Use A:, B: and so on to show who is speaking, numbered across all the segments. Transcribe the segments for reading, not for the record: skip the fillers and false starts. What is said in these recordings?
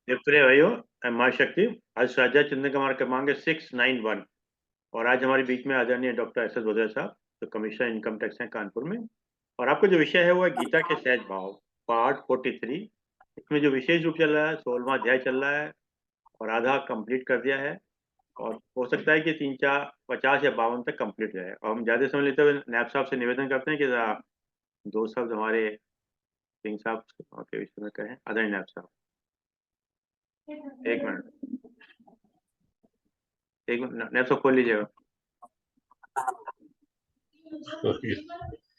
A: प्रिय भाइयों, माँ शक्ति। आज साझा चंद्र कुमार क्रमांक 691 और आज हमारे बीच में आदरणीय डॉक्टर एस एस भद्रा साहब, जो कमिश्नर इनकम टैक्स हैं कानपुर में। और आपका जो विषय है वो है गीता के सहज भाव, पार्ट 43। इसमें जो विशेष रूप चल रहा है 16वां अध्याय चल रहा है और आधा कंप्लीट कर दिया है। और हो सकता है कि 3 4 50 या 52 तक कंप्लीट रहे। और हम ज्यादा समय लेते हुए नैब साहब से निवेदन करते हैं कि जरा दो शब्द हमारे सिंह साहब के विषय में कहें। आदरणीय नैब साहब, एक मिनट, एक मिनट नैब साहब खोल लीजिएगा।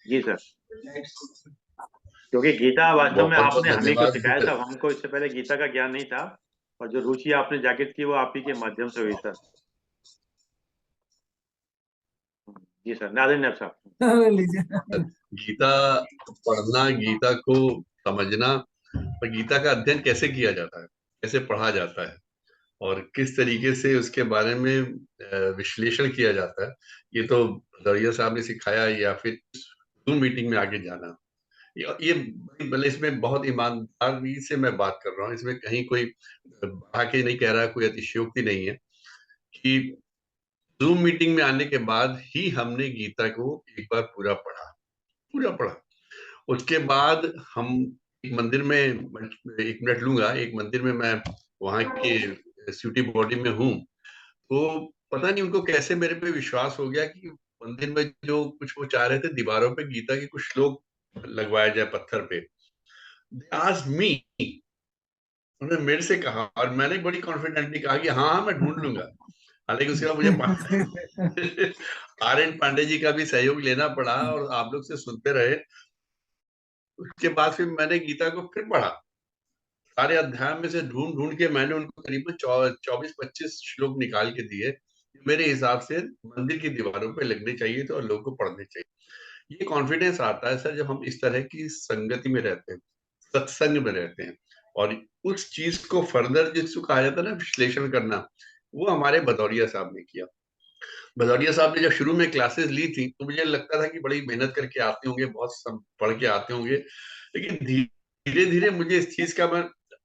A: जी सर। क्योंकि गीता वास्तव में
B: बहुत बहुत
A: आपने हमें को
B: धन्यवाद।
A: सिखाया था, हमको इससे पहले गीता का ज्ञान नहीं था। और जो रुचि आपने जागृत की वो आप ही के माध्यम से हुई सर। जी सर, नादिर नैब साहब
C: लीजिए।
B: गीता पढ़ना, गीता को समझना और गीता का अध्ययन कैसे किया जाता है, कैसे पढ़ा जाता है और किस तरीके से उसके बारे में विश्लेषण किया जाता है, ये तो भदौरिया साहब ने सिखाया या फिर जूम मीटिंग में आगे जाना। ये भले इसमें बहुत ईमानदारी से मैं बात कर रहा हूँ, इसमें कहीं कोई बढ़ा के नहीं कह रहा, कोई अतिशयोक्ति नहीं है कि जूम मीटिंग में आने के बाद ही हमने गीता को एक बार पूरा पढ़ा। उसके बाद हम एक मंदिर में, एक मिनट लूंगा, एक मंदिर में मैं वहां के सिटी बॉडी में हूँ, तो पता नहीं उनको कैसे मेरे पे विश्वास हो गया कि मंदिर में जो कुछ वो चाह रहे थे, दीवारों पे गीता के कुछ श्लोक लगवाया जाए पत्थर पे। आज मी उन्होंने मेरे से कहा और मैंने बड़ी कॉन्फिडेंटली कहा कि हाँ हाँ मैं ढूंढ लूंगा। हालांकि उसके बाद मुझे आर एन पांडे जी का भी सहयोग लेना पड़ा और आप लोग से सुनते रहे। उसके बाद फिर मैंने गीता को फिर पढ़ा, सारे अध्याय में से ढूंढ ढूंढ के मैंने उनको करीबन 24-25 श्लोक निकाल के दिए, मेरे हिसाब से मंदिर की दीवारों पे लगने चाहिए थे और लोगों को पढ़ने चाहिए। ये कॉन्फिडेंस आता है सर जब हम इस तरह की संगति में रहते हैं, सत्संग में रहते हैं और उस चीज को फर्दर जिसको कहा जाता है ना विश्लेषण करना, वो हमारे भदौरिया साहब ने किया। भदौरिया साहब ने जब शुरू में क्लासेस ली थी तो मुझे लगता था कि बड़ी मेहनत करके आते होंगे, बहुत पढ़ के आते होंगे, लेकिन धीरे धीरे मुझे इस चीज का, मैं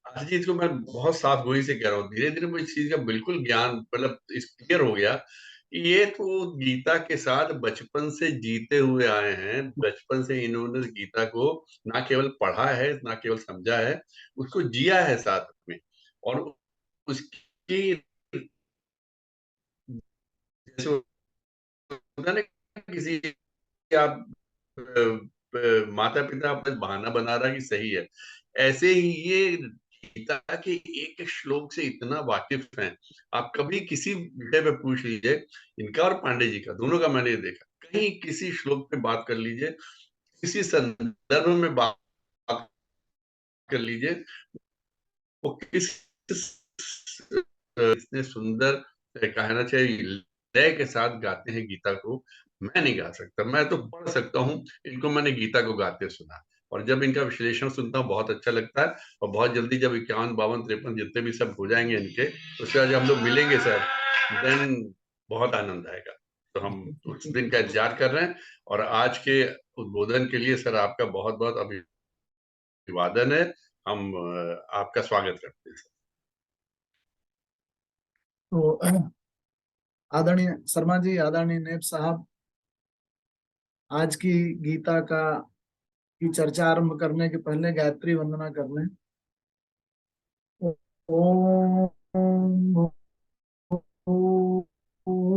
B: हर चीज को मैं बहुत साफ गोई से कह रहा हूँ, धीरे धीरे मुझे इस चीज का बिल्कुल ज्ञान, मतलब क्लियर हो गया कि ये तो गीता के साथ बचपन से जीते हुए आए हैं। बचपन से इन्होंने गीता को ना केवल पढ़ा है, ना केवल समझा है, उसको जिया है साथ में। और उसकी जैसे होता है ना, किसी आप माता पिता अपना बहाना बना रहा कि सही है, ऐसे ही ये गीता के एक श्लोक से इतना वाकिफ है। आप कभी किसी विषय पे पूछ लीजिए, इनका और पांडे जी का दोनों का मैंने देखा, कहीं किसी श्लोक पे बात कर लीजिए, किसी संदर्भ में बात कर लीजिए, वो किस इतने सुंदर कहना चाहिए लय के साथ गाते हैं गीता को। मैं नहीं गा सकता, मैं तो पढ़ सकता हूँ, इनको मैंने गीता को गाते सुना और जब इनका विश्लेषण सुनता हूँ बहुत अच्छा लगता है। और बहुत जल्दी जब 51 52 53 जितने भी सब हो जाएंगे इनके, उसके बाद जब हम लोग मिलेंगे सर, देन बहुत आनंद आएगा। तो हम उस दिन का इंतजार कर रहे हैं। और आज के उद्बोधन के लिए सर आपका बहुत बहुत अभिवादन है। हम आपका स्वागत करते हैं।
C: तो आदरणीय शर्मा जी, आदरणीय नेब साहब, आज की गीता की चर्चा आरंभ करने के पहले गायत्री वंदना कर लें। ओम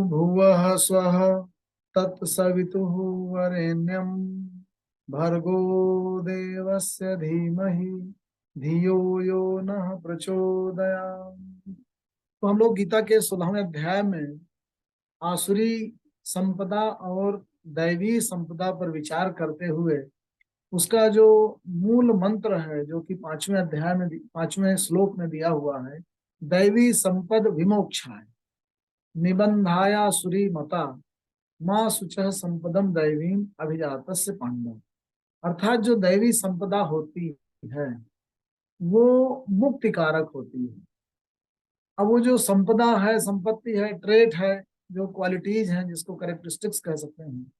C: भुवः स्वः तत्सवितुः वरेण्यं भर्गो देवस्य धीमहि धियो यो नः प्रचोदयात्। तो हम लोग गीता के 16वें अध्याय में आसुरी संपदा और दैवी संपदा पर विचार करते हुए उसका जो मूल मंत्र है, जो कि 5वें अध्याय में 5वें श्लोक में दिया हुआ है, दैवी संपद विमोक्षाय निबंधाया सुरी मता माँ सुचह संपदम दैवीम अभिजातस्य पांडव। अर्थात जो दैवी संपदा होती है वो मुक्ति कारक होती है। अब वो जो संपदा है, संपत्ति है, ट्रेट है, जो क्वालिटीज हैं, जिसको कैरेक्टरिस्टिक्स कह सकते हैं,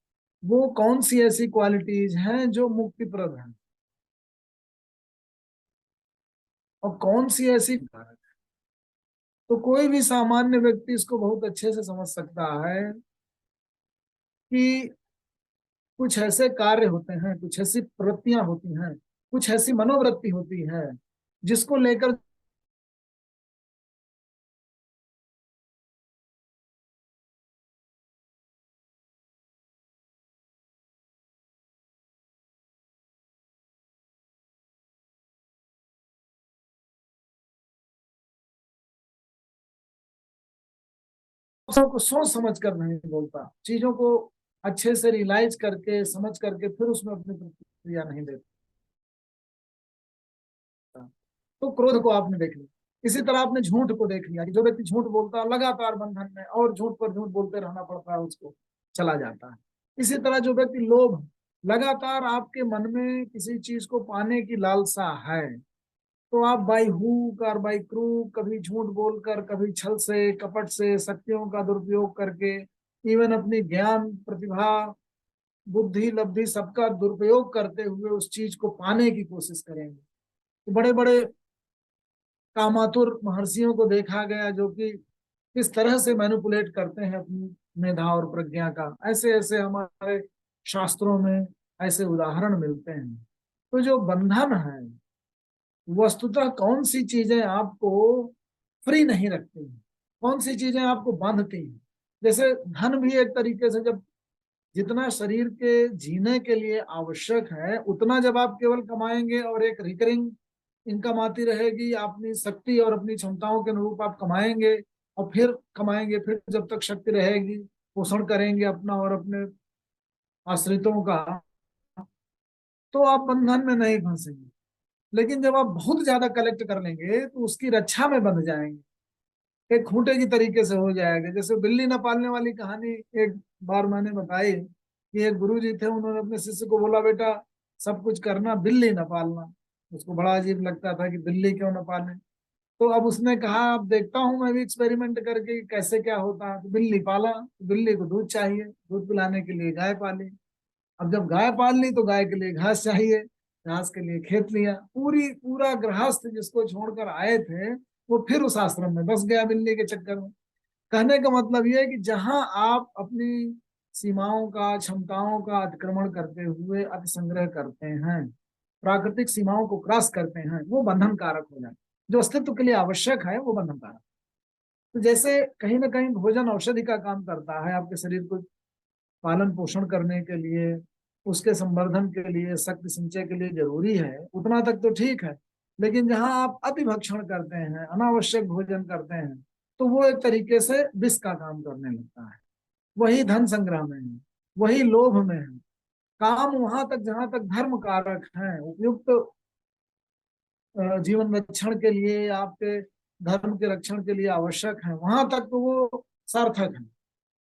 C: वो कौन सी ऐसी क्वालिटीज हैं जो मुक्तिप्रद हैं। और कौन सी ऐसी कारक है। तो कोई भी सामान्य व्यक्ति इसको बहुत अच्छे से समझ सकता है कि कुछ ऐसे कार्य होते हैं, कुछ ऐसी प्रवृत्तियां होती हैं, कुछ ऐसी मनोवृत्ति होती है जिसको लेकर सबको सोच समझ कर नहीं बोलता, चीजों को अच्छे से रियलाइज करके समझ करके फिर उसमें अपनी प्रतिक्रिया नहीं देता। तो क्रोध को आपने देख लिया, इसी तरह आपने झूठ को देख लिया कि जो व्यक्ति झूठ बोलता है लगातार बंधन में और झूठ पर झूठ बोलते रहना पड़ता है, उसको चला जाता है। इसी तरह जो व्यक्ति लोभ, लगातार आपके मन में किसी चीज को पाने की लालसा है, तो आप बाई हुक और बाई क्रूक, कभी झूठ बोलकर, कभी छल से कपट से, शक्तियों का दुरुपयोग करके, इवन अपनी ज्ञान प्रतिभा बुद्धि लब्धि सबका दुरुपयोग करते हुए उस चीज को पाने की कोशिश करेंगे। तो बड़े बड़े कामातुर महर्षियों को देखा गया जो कि किस तरह से मैनिपुलेट करते हैं अपनी मेधा और प्रज्ञा का। ऐसे ऐसे हमारे शास्त्रों में ऐसे उदाहरण मिलते हैं। तो जो बंधन है, वस्तुतः कौन सी चीजें आपको फ्री नहीं रखती हैं, कौन सी चीजें आपको बांधती हैं। जैसे धन भी एक तरीके से, जब जितना शरीर के जीने के लिए आवश्यक है उतना जब आप केवल कमाएंगे और एक रिकरिंग इनकम आती रहेगी, अपनी शक्ति और अपनी क्षमताओं के अनुरूप आप कमाएंगे और फिर कमाएंगे, फिर जब तक शक्ति रहेगी पोषण करेंगे अपना और अपने आश्रितों का, तो आप बंधन में नहीं फंसेंगे। लेकिन जब आप बहुत ज्यादा कलेक्ट कर लेंगे तो उसकी रक्षा में बंध जाएंगे, एक खूंटे की तरीके से हो जाएगा। जैसे बिल्ली न पालने वाली कहानी एक बार मैंने बताई कि एक गुरु जी थे, उन्होंने अपने शिष्य को बोला, बेटा सब कुछ करना, बिल्ली न पालना। उसको बड़ा अजीब लगता था कि बिल्ली क्यों न पाले। तो अब उसने कहा, अब देखता हूँ मैं भी एक्सपेरिमेंट करके कि कैसे क्या होता है। तो बिल्ली पाला, तो बिल्ली को दूध चाहिए, दूध पिलाने के लिए गाय पाली। अब जब गाय पाल ली तो गाय के लिए घास चाहिए, घास के लिए खेत लिया। पूरा गृहस्थ जिसको छोड़कर आए थे वो फिर उस आश्रम में बस गया बिल्ली के चक्कर में। कहने का मतलब यह है कि जहां आप अपनी सीमाओं का, क्षमताओं का अतिक्रमण करते हुए अति संग्रह करते हैं, प्राकृतिक सीमाओं को क्रॉस करते हैं, वो बंधन कारक हो जाता है। जो अस्तित्व के लिए आवश्यक है वो बंधन कारक। तो जैसे कहीं ना कहीं भोजन औषधि का काम करता है, आपके शरीर को पालन पोषण करने के लिए, उसके संवर्धन के लिए, शक्ति संचय के लिए जरूरी है, उतना तक तो ठीक है। लेकिन जहां आप अति भक्षण करते हैं, अनावश्यक भोजन करते हैं, तो वो एक तरीके से विष का काम करने लगता है। वही धन संग्रह में है, वही लोभ में है। काम वहां तक जहां तक धर्म कारक है, उपयुक्त जीवन रक्षण के लिए, आपके धर्म के रक्षण के लिए आवश्यक है, वहां तक तो वो सार्थक है।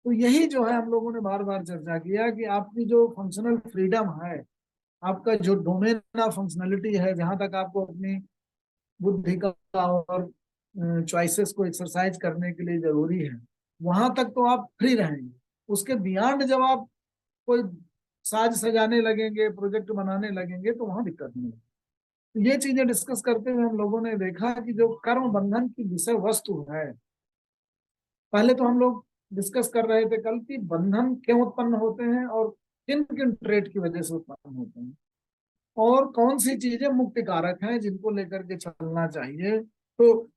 C: तो यही जो है हम लोगों ने बार बार चर्चा किया कि आपकी जो फंक्शनल फ्रीडम है, आपका जो डोमेन ऑफ फंक्शनलिटी है, जहां तक आपको अपनी बुद्धि का और चॉइसेस को एक्सरसाइज करने के लिए जरूरी है, वहां तक तो आप फ्री रहेंगे। उसके बियॉन्ड जब आप कोई साज सजाने लगेंगे, प्रोजेक्ट बनाने लगेंगे, तो वहां दिक्कत नहीं है। तो ये चीजें डिस्कस करते हुए हम लोगों ने देखा कि जो कर्म बंधन की विषय वस्तु है, पहले तो हम लोग डिस्कस कर रहे थे कल की बंधन क्यों उत्पन्न होते हैं और किन किन ट्रेट की वजह से उत्पन्न होते हैं, और कौन सी चीजें मुक्ति कारक हैं जिनको लेकर के चलना चाहिए। तो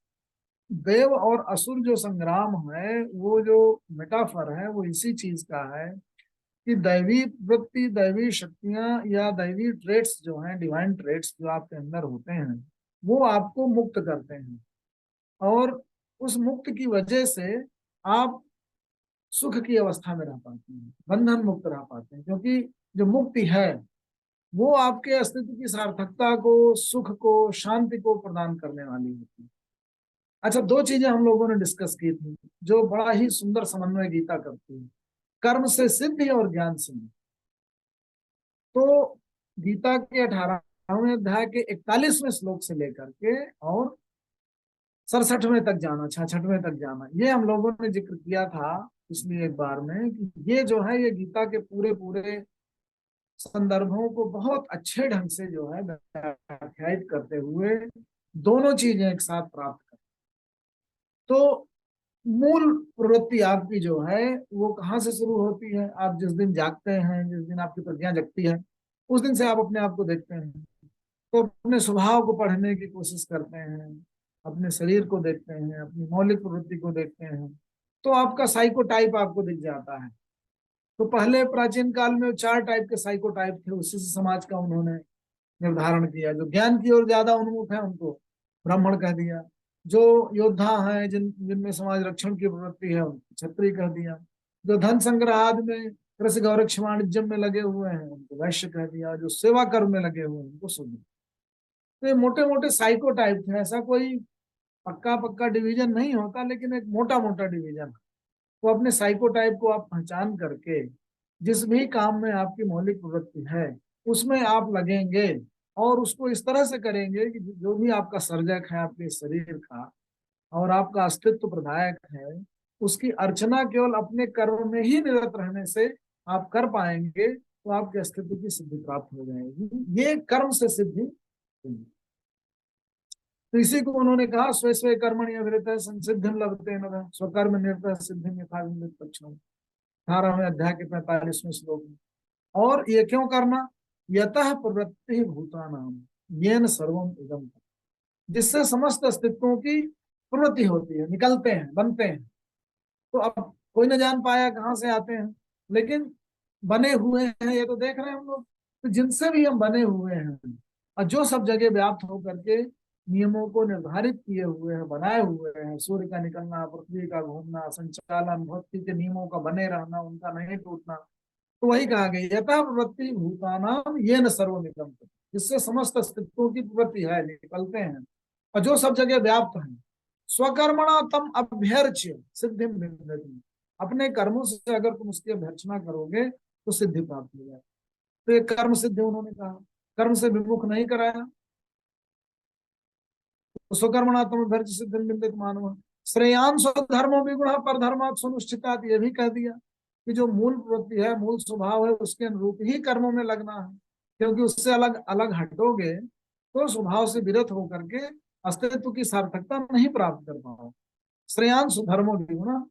C: देव और असुर जो संग्राम है, वो जो मेटाफर है वो इसी चीज का है कि दैवी वृत्ति, दैवी शक्तियां या दैवी ट्रेट्स जो हैं, डिवाइन ट्रेट्स जो आपके अंदर होते हैं, वो आपको मुक्त करते हैं। और उस मुक्त की वजह से आप सुख की अवस्था में रह पाते हैं, बंधन मुक्त रह पाते हैं, क्योंकि जो मुक्ति है वो आपके अस्तित्व की सार्थकता को, सुख को, शांति को प्रदान करने वाली होती है। अच्छा, दो चीजें हम लोगों ने डिस्कस की थी जो बड़ा ही सुंदर समन्वय गीता करती है, कर्म से सिद्धि और ज्ञान से मुक्ति। तो गीता के 18वें अध्याय के 41वें श्लोक से लेकर के और 67वें तक जाना, 66वें तक जाना, ये हम लोगों ने जिक्र किया था इसलिए एक बार में कि ये जो है ये गीता के पूरे पूरे संदर्भों को बहुत अच्छे ढंग से जो है व्याख्यायित करते हुए दोनों चीजें एक साथ प्राप्त करें। तो मूल प्रवृत्ति आपकी जो है वो कहाँ से शुरू होती है? आप जिस दिन जागते हैं, जिस दिन आपकी प्रज्ञा जगती है, उस दिन से आप अपने आप को देखते हैं। तो अपने स्वभाव को पढ़ने की कोशिश करते हैं, अपने शरीर को देखते हैं, अपनी मौलिक प्रवृत्ति को देखते हैं, तो आपका साइकोटाइप आपको दिख जाता है। तो पहले प्राचीन काल में 4 टाइप के साइकोटाइप थे, उसी से समाज का उन्होंने निर्धारण किया। जो ज्ञान की ओर ज्यादा उन्मुख है उनको ब्राह्मण कह दिया, जो योद्धा हैं जिनमें समाज रक्षण की प्रवृत्ति है उनको क्षत्रिय कह दिया, जो धन संग्रह आदि में कृषि गौरक्ष वाणिज्य में लगे हुए हैं उनको वैश्य कह दिया, जो सेवा कर्म में लगे हुए हैं उनको शूद्र। तो ये मोटे मोटे साइकोटाइप थे, ऐसा कोई पक्का पक्का डिवीजन नहीं होता, लेकिन एक मोटा मोटा डिवीजन है। तो अपने साइकोटाइप को आप पहचान करके जिस भी काम में आपकी मौलिक प्रवृत्ति है उसमें आप लगेंगे, और उसको इस तरह से करेंगे कि जो भी आपका सर्जक है आपके शरीर का और आपका अस्तित्व प्रदायक है, उसकी अर्चना केवल अपने कर्म में ही निरत रहने से आप कर पाएंगे, तो आपके अस्तित्व की सिद्धि प्राप्त हो जाएगी। ये कर्म से सिद्धि। तो इसी को उन्होंने कहा स्वे स्वे कर्मणि अभिरतः संसिद्धिं लभते नरः स्वकर्म निरतः सिद्धिं यथा विदित पक्षम, 18वें अध्याय के 45वें श्लोक में। और ये क्यों करना? यतः प्रवृत्ति भूतानाम येन सर्वम इदं, जिससे समस्त अस्तित्वों की प्रवृत्ति होती है, निकलते हैं, बनते हैं। तो अब कोई न जान पाया कहाँ से आते हैं, लेकिन बने हुए हैं, ये तो देख रहे हैं हम लोग। तो जिनसे भी हम बने हुए हैं और जो सब जगह व्याप्त होकर के नियमों को निर्धारित किए हुए हैं, बनाए हुए हैं, सूर्य का निकलना, पृथ्वी का घूमना, संचालन, भक्ति के नियमों का बने रहना, उनका नहीं टूटना, तो वही कहा गया यथा प्रवृत्ति भूतानाम येन सर्वमिदं, जिससे समस्त अस्तित्वों की प्रवृत्ति है, निकलते हैं और जो सब जगह व्याप्त है। स्वकर्मणा तम अभ्यर्च्य सिद्धिं विन्दति, अपने कर्मों से अगर तुम उसकी अभ्यर्चना करोगे तो सिद्धि प्राप्त हो जाए। तो ये कर्म सिद्धि उन्होंने कहा, कर्म से विमुख नहीं कराया। तो स्वकर्मणा तम अभ्यर्च्य सिद्धिं विन्दति मानव श्रेयान स्वधर्मो विगुणः परधर्मात् सुनिश्चितात्, ये भी कह दिया कि जो मूल प्रवृत्ति है, मूल स्वभाव है, उसके अनुरूप ही कर्मों में लगना है, क्योंकि उससे अलग अलग हटोगे तो स्वभाव से विरत होकर के अस्तित्व की सार्थकता नहीं प्राप्त कर पाओ। श्रेयान सुधर्मो विगुणः,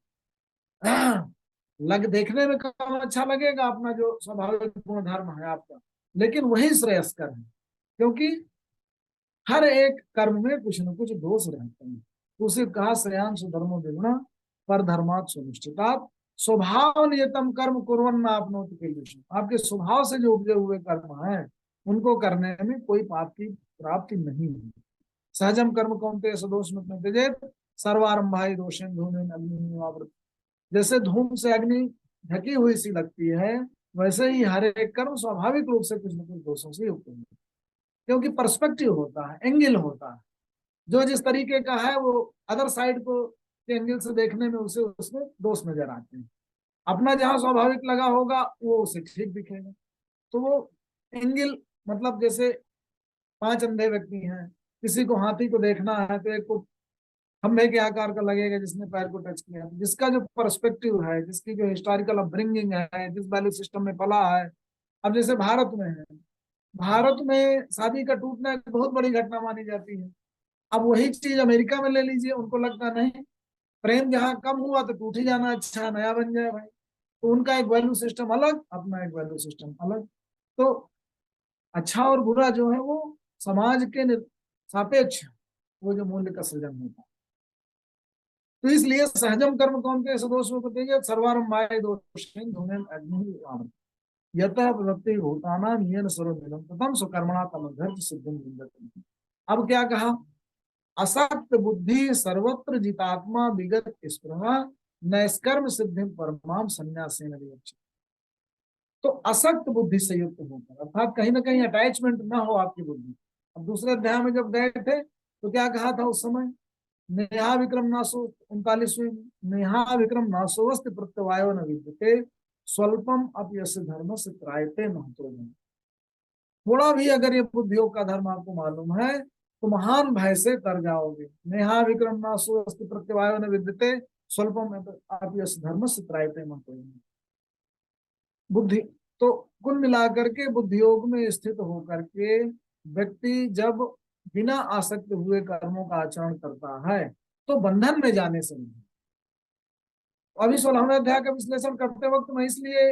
C: लग देखने में काम अच्छा लगेगा अपना जो स्वाभाविक गुण धर्म है आपका, लेकिन वही श्रेयस्कर है, क्योंकि हर एक कर्म में कुछ न कुछ दोष रहते हैं। उसे कहा श्रेयान सुधर्मो विगुणः परधर्मात् सुनिश्चितात् स्वभाव नियतम कर्म कुर्वन् आपनोति किल्बिषम्, आपके स्वभाव से जो उपजे हुए कर्म हैं उनको करने में कोई पाप की प्राप्ति नहीं है। सहजम कर्म कौन्तेय सदोषमित्तं त्यजेत् सर्वारंभाय दोषेन धूमेन अग्निः, जैसे धूम से अग्नि ढकी हुई सी लगती है, वैसे ही हर एक कर्म स्वाभाविक रूप से कुछ न कुछ दोषों से युक्त है, क्योंकि पर्सपेक्टिव होता है, एंगल होता है। जो जिस तरीके का है वो अदर साइड को एंगल से देखने में उसे उसमें दोष नजर आते हैं। अपना जहां स्वाभाविक लगा होगा वो उसे ठीक दिखेगा। तो वो एंगल, मतलब जैसे 5 अंधे व्यक्ति हैं, किसी को हाथी को देखना है तो एक को खंभे के आकार का लगेगा जिसने पैर को टच किया। जिसका जो पर्सपेक्टिव है, जिसकी जो हिस्टोरिकल अपब्रिंगिंग है, जिस वैल्यू सिस्टम में पला है। अब जैसे भारत में है, भारत में शादी का टूटना एक बहुत बड़ी घटना मानी जाती है। अब वही चीज अमेरिका में ले लीजिए, उनको लगता नहीं, प्रेम जहाँ कम हुआ तो टूट ही जाना अच्छा, नया बन जाए भाई। तो उनका एक वैल्यू सिस्टम अलग, अपना एक वैल्यू सिस्टम अलग। तो अच्छा और बुरा जो है वो समाज के सापेक्ष वो जो मूल्य का सृजन होता है। तो इसलिए सहजम कर्म कौन्तेय सदोषो त्यजेत् सर्वारंभाय दोषेन धूमेन अग्निः आवृतम्, यतः प्रवृत्ति भूतानां येन सर्वमिदं ततं स्वकर्मणा तमभ्यर्च्य सिद्धिं विन्दति। अब क्या कहा? असक्त बुद्धि सर्वत्र जितात्मा विगत स्पृहा नैष्कर्म सिद्धिं परमाम संन्यासेन विवक्षति। तो असक्त बुद्धि से युक्त होकर, अर्थात कहीं ना कहीं अटैचमेंट ना हो आपकी बुद्धि। अब दूसरे अध्याय में जब गए थे तो क्या कहा था उस समय? नेहा विक्रम नासो 39वीं, नेहा विक्रम नासोस्ति प्रत्यवायो न विद्यते स्वल्पम अपयस्य धर्म से त्रायते महतो। थोड़ा भी अगर ये बुद्धियोग का धर्म आपको मालूम है तो महान भय से तर जाओगे। नेहा विक्रम नासोस्ति प्रत्यवायो न विद्यते स्वल्पम अपयस्य धर्म से त्रायते महतो। बुद्धि तो कुल मिलाकर के बुद्धियोग में स्थित होकर के व्यक्ति जब बिना आसक्त हुए कर्मों का आचरण करता है तो बंधन में जाने से नहीं। अभी 16वें अध्याय का विश्लेषण करते वक्त मैं इसलिए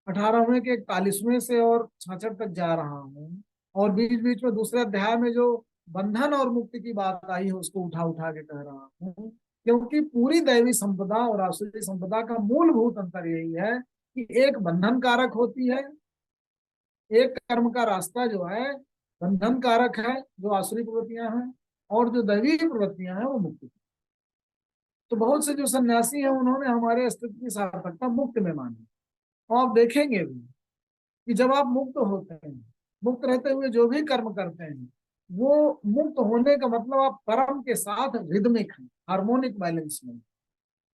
C: 18वें के 41वें से और 66 तक जा रहा हूँ, और बीच बीच में दूसरे अध्याय में जो बंधन और मुक्ति की बात आई है उसको उठा उठा के कह रहा हूँ, क्योंकि पूरी दैवी संपदा और आसुरी संपदा का मूलभूत अंतर यही है कि एक बंधन कारक होती है, एक कर्म का रास्ता जो है बंधन कारक है जो आसुरी प्रवृत्तियां हैं, और जो दैवी प्रवृत्तियां हैं वो मुक्ति। तो बहुत से जो सन्यासी हैं उन्होंने हमारे अस्तित्व की सार्थकता मुक्त में मानी, और आप देखेंगे भी कि जब आप मुक्त होते हैं, मुक्त रहते हुए जो भी कर्म करते हैं, वो मुक्त होने का मतलब आप परम के साथ रिदमिक हैं, हार्मोनिक बैलेंस में,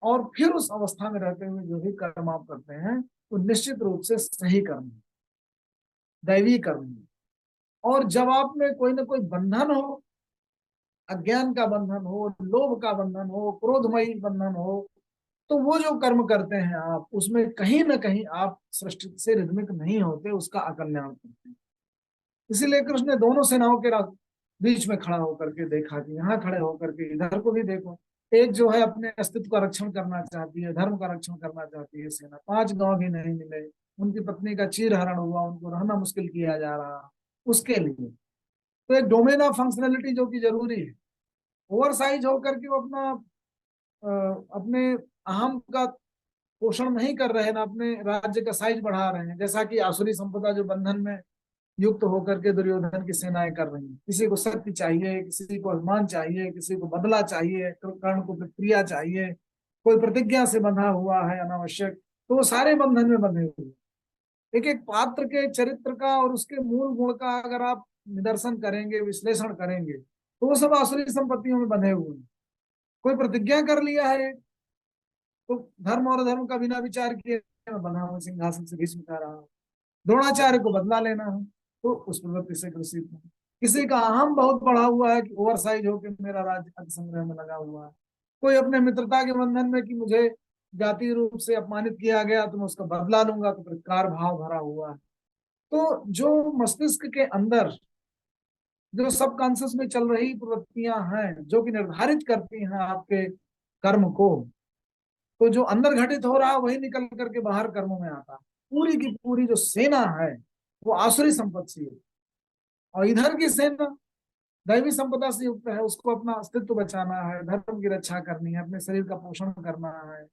C: और फिर उस अवस्था में रहते हुए जो भी कर्म आप करते हैं तो निश्चित रूप से सही कर्म है, दैवी कर्म है। और जब आप में कोई ना कोई बंधन हो, अज्ञान का बंधन हो, लोभ का बंधन हो, क्रोधमयी बंधन हो, तो वो जो कर्म करते हैं आप उसमें कहीं ना कहीं आप सृष्टि से रिदमिक नहीं होते, उसका अकल्याण करते हैं। इसीलिए कृष्ण ने दोनों सेनाओं के बीच में खड़ा होकर के देखा कि यहाँ खड़े होकर के इधर को भी देखो, एक जो है अपने अस्तित्व का रक्षण करना चाहती है, धर्म का रक्षण करना चाहती है सेना, 5 गांव भी नहीं मिले, उनकी पत्नी का चीरहरण हुआ, उनको रहना मुश्किल किया जा रहा, उसके लिए तो एक डोमेन ऑफ फंक्शनलिटी जो कि जरूरी है। ओवर साइज होकर के वो अपने अहम का पोषण नहीं कर रहे, ना अपने राज्य का साइज बढ़ा रहे हैं, जैसा कि आसुरी संपदा जो बंधन में युक्त होकर के दुर्योधन की सेनाएं कर रही हैं। किसी को शक्ति चाहिए, किसी को अभिमान चाहिए, किसी को बदला चाहिए, कर्ण को प्रतिक्रिया चाहिए, कोई प्रतिज्ञा से बंधा हुआ है अनावश्यक, तो वो सारे बंधन में बंधे हुए। एक एक पात्र के चरित्र का और उसके मूल गुण का अगर आप निदर्शन करेंगे, विश्लेषण करेंगे, तो वो सब आसुरी संपत्तियों में बंधे हुए हैं। कोई प्रतिज्ञा कर लिया है तो धर्म और अधर्म का बिना विचार किए मैं बना हूं, सिंहासन से भीष्म उठा रहा हूं, द्रोणाचार्य को बदला लेना है तो उस प्रवृत्ति से ग्रसित है। किसी का अहम बहुत बढ़ा हुआ है कि ओवर साइज होकर मेरा राज्य अति संग्रह में लगा हुआ है। कोई अपने मित्रता के बंधन में कि मुझे जाति रूप से अपमानित किया गया तो मैं उसका बदला लूंगा, तो प्रतिकार भाव भरा हुआ है। तो जो मस्तिष्क के अंदर जो सबकॉन्शियस में चल रही प्रवृत्तियां हैं जो कि निर्धारित करती हैं आपके कर्म को, तो जो अंदर घटित हो रहा है वही निकल करके बाहर कर्मों में आता है। पूरी की पूरी जो सेना है वो आसुरी संपत्ति से युक्त, और इधर की सेना दैवी संपदा से युक्त है। उसको अपना अस्तित्व बचाना है, धर्म की रक्षा करनी है, अपने शरीर का पोषण करना है,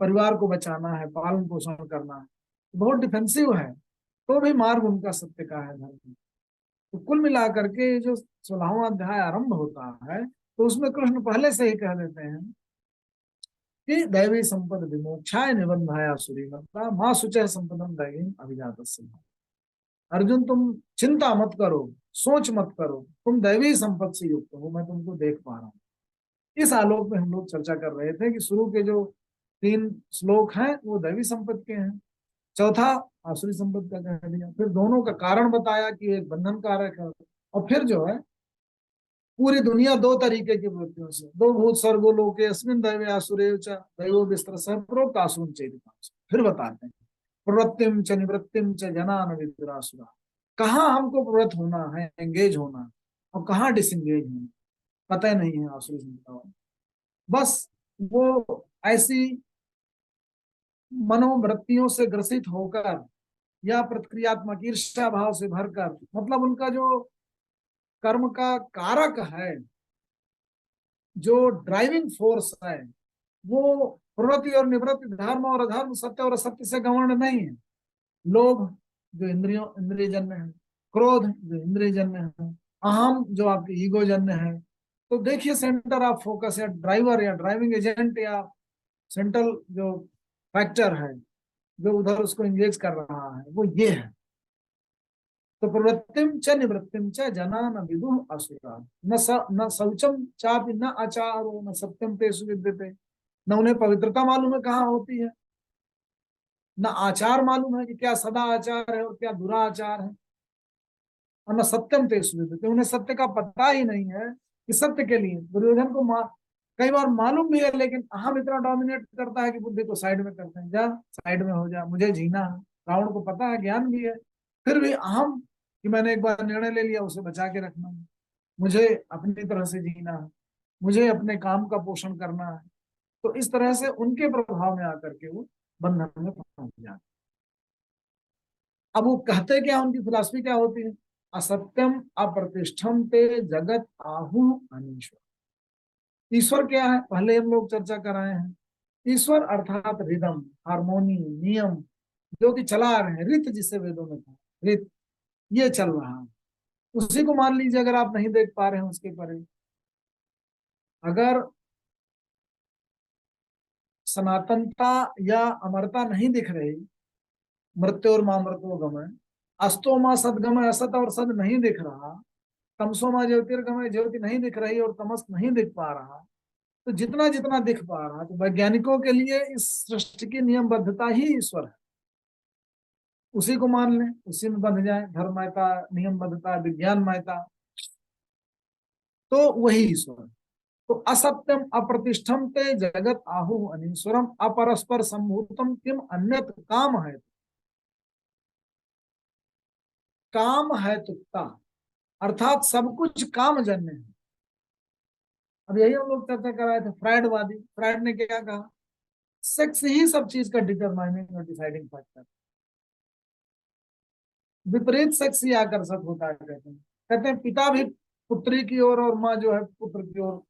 C: परिवार को बचाना है, पालन पोषण करना है, बहुत डिफेंसिव है, तो भी मार्ग उनका सत्य का है धर्म। तो कुल मिलाकर के जो 16वां अध्याय आरंभ होता है तो उसमें कृष्ण पहले से ही कह देते हैं कि दैवी संपद विमोक्षाय निबंधाया सुरीमता माँ सुचय संपदम दैवी अभिजात। अर्जुन तुम चिंता मत करो, सोच मत करो, तुम दैवी संपद से युक्त हो, मैं तुमको देख पा रहा हूँ। इस आलोक में हम लोग चर्चा कर रहे थे कि शुरू के जो 3 श्लोक हैं वो दैवी संपद के हैं, चौथा आसुरी संपद का कह दिया, फिर दोनों का कारण बताया कि एक बंधन कारक है, और फिर जो है पूरी दुनिया 2 तरीके की वृत्तियों से, 2 भूत स्वर्गो लोके अस्मिन दैवे आसुरेव च दैवो विस्तरसः प्रोक्त आसुरं चेदिता। फिर बताते हैं प्रवृत्तिम च निवृत्तिम च जनान विदुरासुरा, कहाँ हमको प्रवृत्त होना है, एंगेज होना, और कहाँ डिसएंगेज होना, पता ही नहीं है आसुरी संपदा। बस वो ऐसी मनोवृत्तियों से ग्रसित होकर या प्रतिक्रियात्मक ईर्ष्या भाव से भरकर, मतलब उनका जो कर्म का कारक है, जो ड्राइविंग फोर्स है, वो प्रवृत्ति और निवृत्ति, धर्म और अधर्म, सत्य और असत्य से गवर्न नहीं है। लोभ जो इंद्रिय जन्य है, क्रोध जो इंद्रिय जन्य है, अहम जो आपकी ईगो जन्य है। तो देखिए सेंटर ऑफ फोकस या ड्राइवर या ड्राइविंग एजेंट या सेंट्रल जो फैक्टर है जो उधर उसको एंगेज कर रहा है वो ये है। तो प्रवृत्तिम च निवृत्तिम च जनान विदुः असुरा न शौचम चापि न आचारो न सत्यम तेषु विद्यते। न उन्हें पवित्रता मालूम है कहाँ होती है, न आचार मालूम है कि क्या सदा आचार है और क्या बुरा आचार है, और न सत्यम तेषु विद्यते, उन्हें सत्य का पता ही नहीं है कि सत्य के लिए। दुर्योधन को कई बार मालूम भी है, लेकिन अहम इतना डोमिनेट करता है कि बुद्धि को साइड में करते हैं, जा साइड में हो जा, मुझे जीना है। रावण को पता है, ज्ञान भी है, फिर भी अहम कि मैंने एक बार निर्णय ले लिया, उसे बचा के रखना है। मुझे अपनी तरह से जीना है, मुझे अपने काम का पोषण करना है। तो इस तरह से उनके प्रभाव में आकर के वो बंधन में फंस जाते। अब वो कहते क्या, उनकी फिलॉसफी क्या होती है? असत्यम अप्रतिष्ठम ते जगत आहु अनीश्वर। ईश्वर क्या है, पहले हम लोग चर्चा कराए हैं। ईश्वर अर्थात रिदम, हारमोनी, नियम, जो कि चला रहे हैं, रित जिसे वेदों में कहा, रित, ये चल रहा है। उसी को मान लीजिए, अगर आप नहीं देख पा रहे हैं उसके परे, अगर सनातनता या अमरता नहीं दिख रही, मृत्यु और मामृत्यो गमय, अस्तो माँ सदगमय, असत और सद नहीं दिख रहा, तमसो माँ ज्योतिर्गमय, ज्योति नहीं दिख रही और तमस नहीं दिख पा रहा, तो जितना जितना दिख पा रहा, तो वैज्ञानिकों के लिए इस सृष्टि की नियमबद्धता ही ईश्वर है। उसी को मान लें, उसी में बंध जाए, धर्ममयता, नियमबद्धता, विज्ञानमयता, तो वही ईश्वर है। तो असत्यम अप्रतिष्ठम ते जगत आहु अनीश्वरम अपरस्पर संभूतम किम अन्यत काम है। काम है तुक्ता, अर्थात सब कुछ काम जन्य है। अब यही हम लोग चर्चा कर रहे थे, फ्राइडवादी, फ्राइड ने क्या कहा? सेक्स ही सब चीज का डिटरमाइनिंग और डिसाइडिंग फैक्टर, विपरीत सेक्स ही आकर्षक होता है। कहते हैं पिता भी पुत्री की ओर और माँ जो है पुत्र की ओर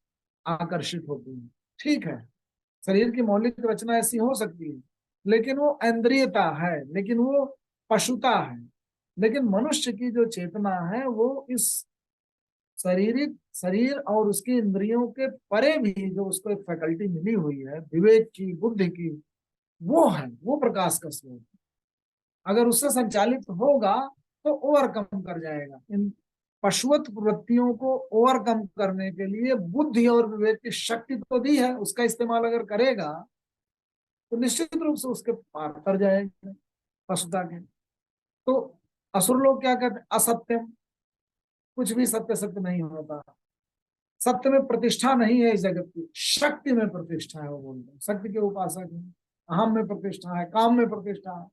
C: आकर्षित होती है। ठीक है, शरीर की मौलिक रचना ऐसी हो सकती है, लेकिन वो इंद्रियता है, लेकिन वो पशुता है। लेकिन मनुष्य की जो चेतना है वो इस शारीरिक शरीर और उसकी इंद्रियों के परे भी जो उसको एक फैकल्टी मिली हुई है, विवेक की, बुद्धि की, वो है, वो प्रकाश का स्रोत। अगर उससे संचालित होगा तो ओवरकम कर जाएगा। इन पशुवत प्रवृत्तियों को ओवरकम करने के लिए बुद्धि और विवेक की शक्ति तो दी है, उसका इस्तेमाल अगर करेगा तो निश्चित रूप से उसके पार कर जाएगा पशुता के। तो असुर लोग क्या कहते हैं? असत्यम, कुछ भी सत्य सत्य नहीं होता, सत्य में प्रतिष्ठा नहीं है इस जगत की, शक्ति में प्रतिष्ठा है। वो बोलते हैं शक्ति के उपासक हैं, अहम में प्रतिष्ठा है, काम में प्रतिष्ठा है।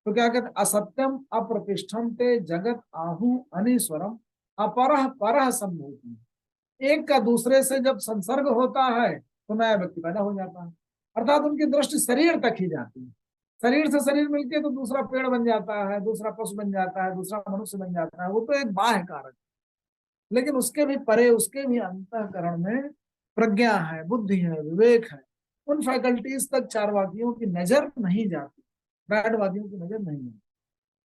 C: तो क्या कहते हैं? असत्यम अप्रतिष्ठम ते जगत आहु अनीश्वरम अपरह परह संभूति। एक का दूसरे से जब संसर्ग होता है तो नया व्यक्ति पैदा हो जाता है, अर्थात उनकी दृष्टि शरीर तक ही जाती है। शरीर से शरीर मिलके तो दूसरा पेड़ बन जाता है, दूसरा पशु बन जाता है, दूसरा मनुष्य बन जाता है, वो तो एक बाह्य कारक। लेकिन उसके भी परे, उसके भी अंतःकरण में प्रज्ञा है, बुद्धि है, विवेक है। उन फैकल्टीज तक चारवादियों की नजर नहीं जाती, बैडवादियों की नजर नहीं जाती,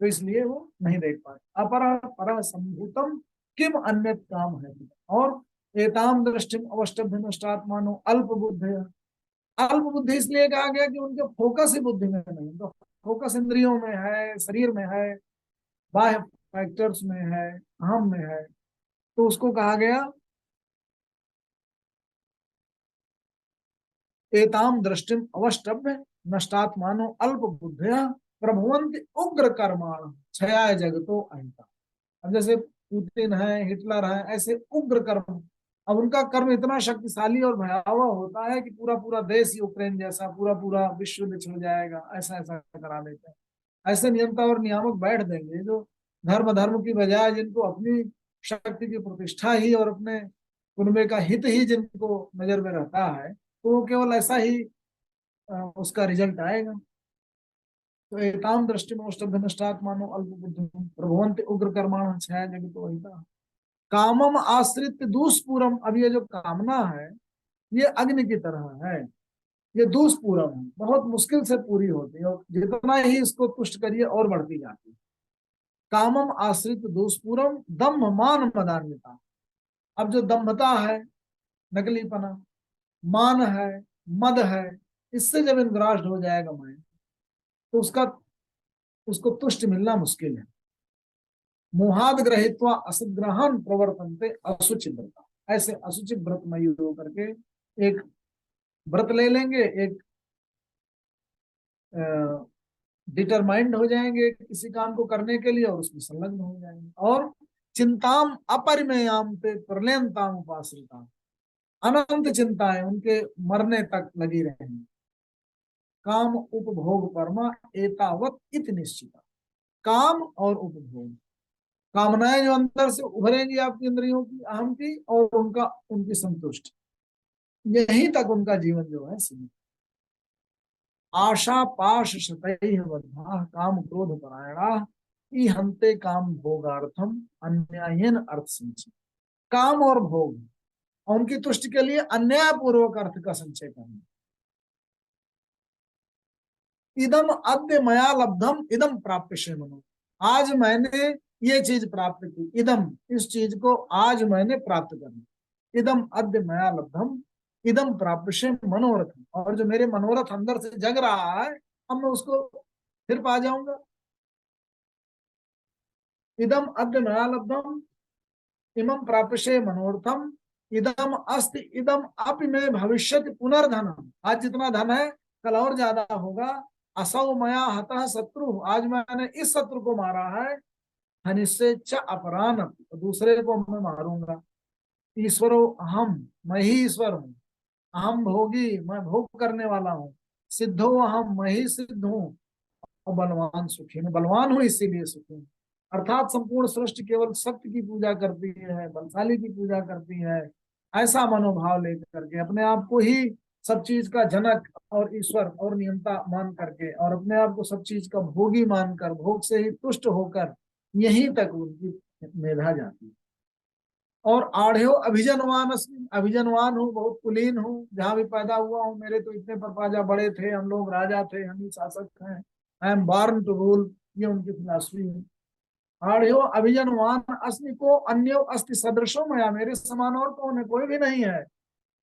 C: तो इसलिए वो नहीं देख पाए। अपरा पर संभूतम किम अन्य काम है। और एताम दृष्टि अवष्टभ्य नष्टात्मानो अल्प बुद्धि। अल्प बुद्धि इसलिए कहा गया कि उनके फोकस ही बुद्धि में नहीं, तो फोकस इंद्रियों में है, शरीर में है, बाह्य फैक्टर्स में है, अहम में है। तो उसको कहा गया एताम दृष्टिम अवष्टभ्य नष्टात्मानो अल्प बुद्धिया प्रभुवंत उग्र कर्माण क्षयाय जगतो अहिता। अब जैसे पुतिन है, हिटलर है, ऐसे उग्र कर्म, अब उनका कर्म इतना शक्तिशाली और भयावह होता है कि पूरा पूरा देश यूक्रेन जैसा पूरा पूरा विश्व में छिड़ जाएगा, ऐसा ऐसा करा देते हैं। ऐसे नियंता और नियामक बैठ देंगे जो धर्म धर्म की बजाय, जिनको अपनी शक्ति की प्रतिष्ठा ही और अपने कुनबे का हित ही जिनको नजर में रहता है, तो वो केवल ऐसा ही उसका रिजल्ट आएगा। तो एताम दृष्टि नष्टात्मानो अल्प बुद्धि प्रभुवंत उग्र कर्माण छाया जगतो अहिता। कामम आश्रित दुष्पूरम। अब ये जो कामना है ये अग्नि की तरह है, ये दुष्पूरम है, बहुत मुश्किल से पूरी होती है, और जितना ही इसको तुष्ट करिए और बढ़ती जाती है। कामम आश्रित दुष्पूरम दम्भ मान मदान्यता। अब जो दम्भता है, नकलीपना, मान है, मद है, इससे जब इंद्राष्ट हो जाएगा माइंड, तो उसका उसको तुष्ट मिलना मुश्किल है। मोहाद ग्रहित्वा असद्ग्रहण प्रवर्तनते असुचि व्रत। ऐसे असुचि व्रतमयी होकर के एक व्रत ले लेंगे, एक डिटरमाइंड हो जाएंगे किसी काम को करने के लिए और उसमें संलग्न हो जाएंगे। और चिंताम अपरिमेयाम ते प्रलयंताम उपाश्रिता। अनंत चिंताएं उनके मरने तक लगी रहेंगी। काम उपभोग परमा एतावत इत निश्चिता। काम और उपभोग, कामनाएं जो अंदर से उभरेंगी आपकी इंद्रियों की, अहम की, और उनकी संतुष्टि, यहीं तक उनका जीवन जो है सीमित। आशा पाश शतैः बद्धाः काम क्रोध परायणाः ईहन्ते काम भोगार्थम अन्यायेन अर्थ संचय। काम और भोग और उनकी तुष्टि के लिए अन्याय पूर्वक अर्थ का संचय करना। इदम अद्य मया लब्धम इदम प्राप्य मनो। आज मैंने ये चीज प्राप्त की, इदम, इस चीज को आज मैंने प्राप्त करना। इदम अद्य मया लब्धम इदम प्राप्य मनोरथ। और जो मेरे मनोरथ अंदर से जग रहा है, अब मैं उसको फिर पा जाऊंगा। इदम अद्य मया लब्धम इमं प्राप्य मनोरथम इदम अस्ति इदम अपि में भविष्यति पुनर्धनम। आज जितना धन है कल और ज्यादा होगा। असौ मया हतः शत्रु, आज मैंने इस शत्रु को मारा है। हनिष्ये च अपरान, दूसरे को मैं मारूंगा। ईश्वरो अहम, मैं ही ईश्वर हूँ। अहम भोगी, मैं भोग करने वाला हूँ। सिद्धो अहम, मैं ही सिद्ध हूँ। और बलवान सुखी, मैं बलवान हूँ इसीलिए सुखी हूँ। अर्थात संपूर्ण सृष्टि केवल सत्य की पूजा करती है, बलशाली की पूजा करती है। ऐसा मनोभाव लेकर के अपने आप को ही सब चीज का जनक और ईश्वर और नियंता मान करके, और अपने आप को सब चीज का भोगी मानकर, भोग से ही तुष्ट होकर यहीं तक उनकी मेधा जाती है। और आढ़्यो अभिजनवान अस्मि, अभिजनवान हूँ, बहुत कुलीन हूँ। जहां भी पैदा हुआ हूँ, मेरे तो इतने परपाजा बड़े थे, हम लोग राजा थे, हम ही शासक हैं। I am born to rule, ये उनकी फिलॉसफी है। आढ़्यो अभिजनवान अस्मि को अन्यो अस्ति सदृशो मया, मेरे समान और कौन है, कोई भी नहीं है।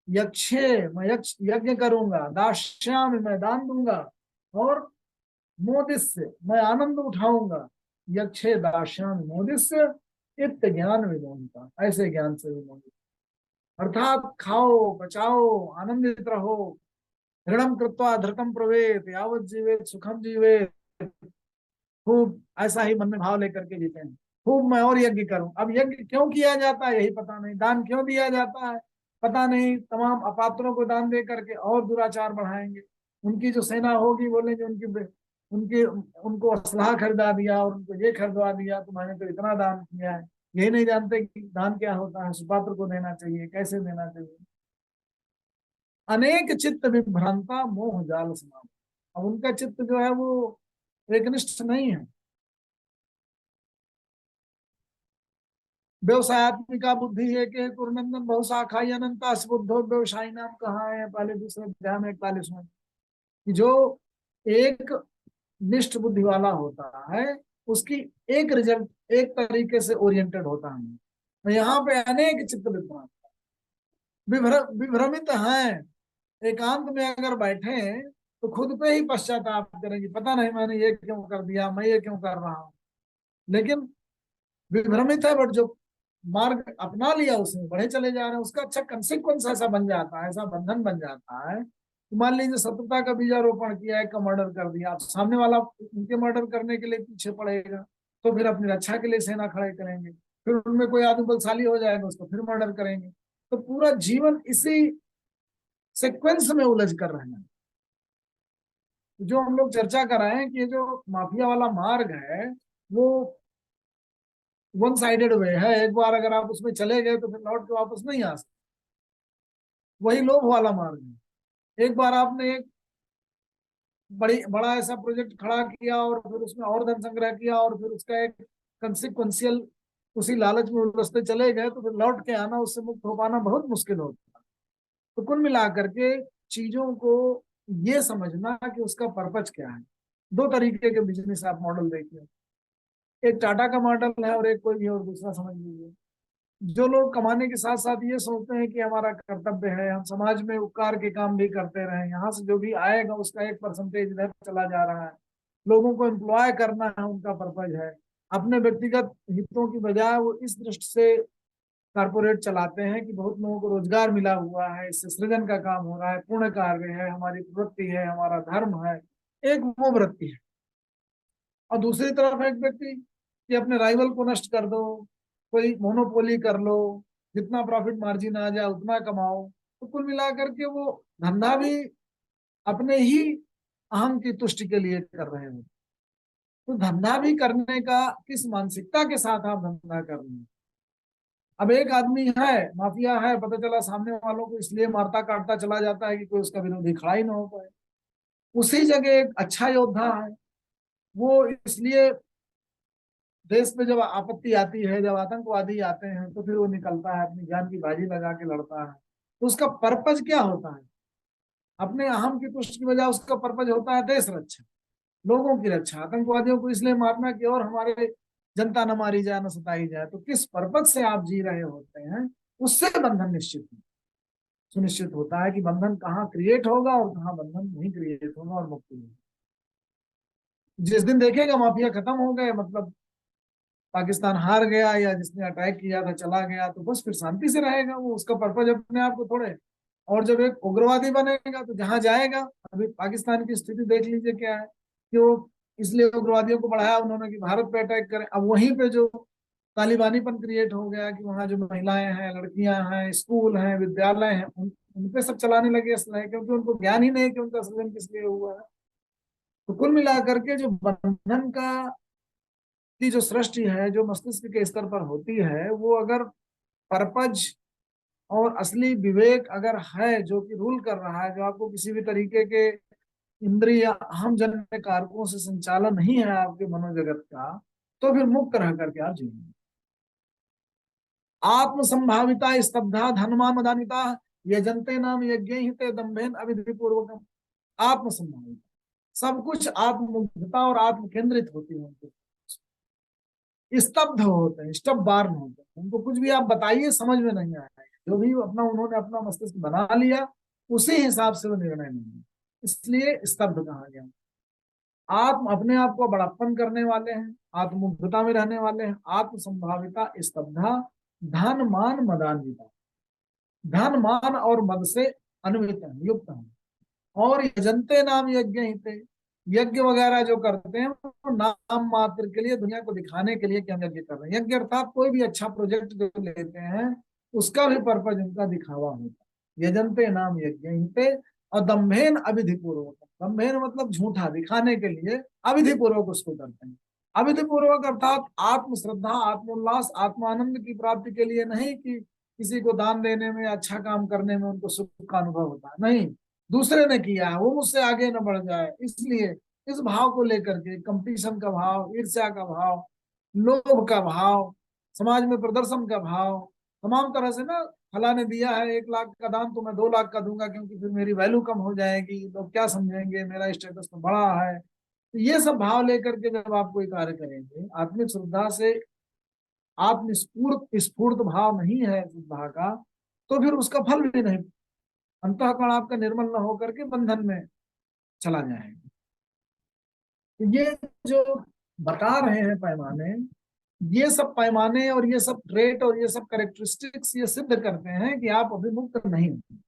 C: यक्षे, मैं यक्ष यज्ञ करूंगा। दास्यामि, मैं दान दूंगा। और मोदिस्य, मैं आनंद उठाऊंगा। यक्षे दास्यामि मोदिस्य इत ज्ञान विदोमता, ऐसे ज्ञान से विमोहित। अर्थात खाओ, बचाओ, आनंदित रहो। ऋणम कृत्वा धृतम प्रवेत, यावत जीवेत सुखम जीवेत। खूब ऐसा ही मन में भाव लेकर के जीते हैं। खूब मैं और यज्ञ करूं। अब यज्ञ क्यों किया जाता है यही पता नहीं। दान क्यों दिया जाता है पता नहीं। तमाम अपात्रों को दान दे करके और दुराचार बढ़ाएंगे। उनकी जो सेना होगी बोलेंगे उनकी उनको असलहा खरीदा दिया और उनको ये खरीदवा दिया, तो मैंने तो इतना दान किया है। यही नहीं जानते कि दान क्या होता है, सुपात्र को देना चाहिए, कैसे देना चाहिए। अनेक चित्त विभ्रांता मोह जाल समाप्त। अब उनका चित्त जो है वो एकनिष्ठ नहीं है। व्यवसायत्मिका बुद्धि है कि कुरनंदन बहुशाखा अनंता बुद्धो व्यवसायी नाम कहाँ है, पहले दूसरे अध्याय में 41 में। जो एक निष्ठ बुद्धि वाला होता है उसकी एक रिजल्ट एक तरीके से ओरिएंटेड होता है। तो यहाँ पे अनेक चित्त विभ्रांत, विभ्रमित हैं। एकांत में अगर बैठे तो खुद पे ही पश्चाताप करेंगे, पता नहीं मैंने ये क्यों कर दिया, मैं ये क्यों कर रहा हूँ। लेकिन विभ्रमित है, बट जो मार्ग अपना लिया उसमें बढ़े चले जा रहे हैं, उसका अच्छा कंसिक्वेंस ऐसा बन जाता है, ऐसा बंधन बन जाता है। मान लीजिए शत्रुता का बीजारोपण किया, एक का मर्डर कर दिया, अब सामने वाला उनके मर्डर करने के लिए पीछे पड़ेगा, तो फिर अपनी रक्षा के लिए सेना खड़े करेंगे। फिर उनमें कोई आदमी बलशाली हो जाएगा, उसको फिर मर्डर करेंगे। तो पूरा जीवन इसी सिक्वेंस में उलझ कर रहना। जो हम लोग चर्चा कर रहे हैं कि ये जो माफिया वाला मार्ग है वो वन साइडेड वे है। एक बार अगर आप उसमें चले गए तो फिर लौट के वापस नहीं आ सकते। वही लोभ वाला मार्ग है। एक बार आपने एक बड़ा ऐसा प्रोजेक्ट खड़ा किया और फिर उसमें और धन संग्रह किया और फिर उसका एक कंसिक्वेंशियल उसी लालच में उलझते चले गए, तो फिर लौट के आना, उससे मुक्त हो पाना बहुत मुश्किल होता है। तो कुल मिलाकर के चीजों को ये समझना कि उसका पर्पज क्या है। दो तरीके के बिजनेस आप मॉडल देखिए, एक टाटा का मॉडल है और एक कोई भी और दूसरा समझ लीजिए। जो लोग कमाने के साथ साथ ये सोचते हैं कि हमारा कर्तव्य है, हम समाज में उपकार के काम भी करते रहे, यहाँ से जो भी आएगा उसका 1% इधर चला जा रहा है, लोगों को एम्प्लॉय करना है, उनका पर्पज है। अपने व्यक्तिगत हितों की बजाय वो इस दृष्टि से कारपोरेट चलाते हैं कि बहुत लोगों को रोजगार मिला हुआ है, इससे सृजन का काम हो रहा है, पुण्य कार्य है, हमारी प्रवृत्ति है, हमारा धर्म है। एक वो वृत्ति है। और दूसरी तरफ एक व्यक्ति कि अपने राइवल को नष्ट कर दो, कोई मोनोपोली कर लो, जितना प्रॉफिट मार्जिन आ जाए उतना कमाओ। तो कुल मिलाकर के वो धंधा भी अपने ही अहम की तुष्टि के लिए कर रहे हैं। तो धंधा भी करने का किस मानसिकता के साथ आप धंधा कर रहे हैं। अब एक आदमी है, माफिया है, पता चला सामने वालों को इसलिए मारता काटता चला जाता है कि कोई उसका विरोधी खड़ा ही ना हो पाए। उसी जगह एक अच्छा योद्धा है, वो इसलिए देश पे जब आपत्ति आती है, जब आतंकवादी आते हैं, तो फिर वो निकलता है, अपनी जान की बाजी लगा के लड़ता है। तो उसका पर्पज क्या होता है? अपने अहम की पुष्टि की बजाय उसका पर्पज होता है देश रक्षा, लोगों की रक्षा। आतंकवादियों को इसलिए मारना कि और हमारे जनता न मारी जाए, न सताई जाए। तो किस पर्पज से आप जी रहे होते हैं, उससे बंधन सुनिश्चित होता है कि बंधन कहाँ क्रिएट होगा और कहाँ बंधन नहीं क्रिएट होगा और मुक्ति होगी। जिस दिन देखेगा माफिया खत्म हो गए, मतलब पाकिस्तान हार गया या जिसने अटैक किया था चला गया, तो बस फिर शांति से रहेगा वो, उसका पर्पज अपने आप को थोड़े। और जब एक उग्रवादी बनेगा तो जहां जाएगा, अभी पाकिस्तान की स्थिति देख लीजिए क्या है कि वो इसलिए उग्रवादियों को बढ़ाया उन्होंने कि भारत पे अटैक करें। अब वहीं पे जो तालिबानीपन क्रिएट हो गया कि वहां जो महिलाएं हैं, लड़कियां हैं, स्कूल हैं, विद्यालय हैं, उन पे सब चलाने लगे असलहे, क्योंकि उनको ज्ञान ही नहीं कि उनका सृजन किस लिए हुआ है। तो कुल मिलाकर के जो बंधन का की जो सृष्टि है, जो मस्तिष्क के स्तर पर होती है, वो अगर पर्पज और असली विवेक अगर है जो कि रूल कर रहा है, जो आपको किसी भी तरीके के इंद्रिय या अहम जन्य कारकों से संचालन नहीं है आपके मनोजगत का, तो फिर मुक्त रह करके आप जिएंगे। आत्म संभाविता स्तब्धा धनमान मदानिता यजंते नाम यज्ञ हिते दम्भेन अविधि पूर्वकम। आत्म संभाविता, सब कुछ आत्ममुग्धता और आत्म केंद्रित होती है, स्तब्ध होते हैं, स्टब बार होते हैं, उनको कुछ भी आप बताइए समझ में नहीं आएगा। जो भी अपना उन्होंने अपना मस्तिष्क बना लिया, उसी हिसाब से वो निर्णय लेंगे, इसलिए स्तब्ध कहा गया। आत्म अपने आप को बड़प्पन करने वाले हैं, आत्ममुग्धता में रहने वाले हैं। आत्म संभाविता स्तब्धा धन मान मदान्विता, धन मान और मद से अन्वित है, युक्त है। और यजंते नाम यज्ञ हिते, यज्ञ वगैरह जो करते हैं वो नाम मात्र के लिए, दुनिया को दिखाने के लिए कि हम यज्ञ कर रहे हैं। यज्ञ अर्थात कोई भी अच्छा प्रोजेक्ट जो लेते हैं उसका भी पर्पज उनका दिखावा होता है। यजंते नाम यज्ञ हिते और दम्भेन अविधि पूर्वक, दम्भेन मतलब झूठा दिखाने के लिए, अविधि पूर्वक उसको करते हैं। अविधि पूर्वक अर्थात आत्म श्रद्धा, आत्मोल्लास, आत्मानंद की प्राप्ति के लिए नहीं कि किसी को दान देने में, अच्छा काम करने में उनको सुख का अनुभव होता है, नहीं, दूसरे ने किया है वो मुझसे आगे न बढ़ जाए, इसलिए इस भाव को लेकर के, कंपटीशन का भाव, ईर्ष्या का भाव, लोभ का भाव, समाज में प्रदर्शन का भाव, तमाम तरह से ना, फला ने दिया है 1 लाख का दान तो मैं 2 लाख का दूंगा क्योंकि फिर मेरी वैल्यू कम हो जाएगी, लोग क्या समझेंगे, मेरा स्टेटस तो बड़ा है। तो ये सब भाव लेकर के जब आप कोई कार्य करेंगे, आत्मिक श्रद्धा से आत्मस्फूर्त स्फूर्त भाव नहीं है श्रद्धा का, तो फिर उसका फल भी नहीं, अंतःकरण आपका निर्मल न होकर के बंधन में चला जाएगा। तो ये जो बता रहे हैं पैमाने, ये सब पैमाने और ये सब ट्रेट और ये सब कैरेक्टरिस्टिक्स ये सिद्ध करते हैं कि आप अभी मुक्त नहीं हैं।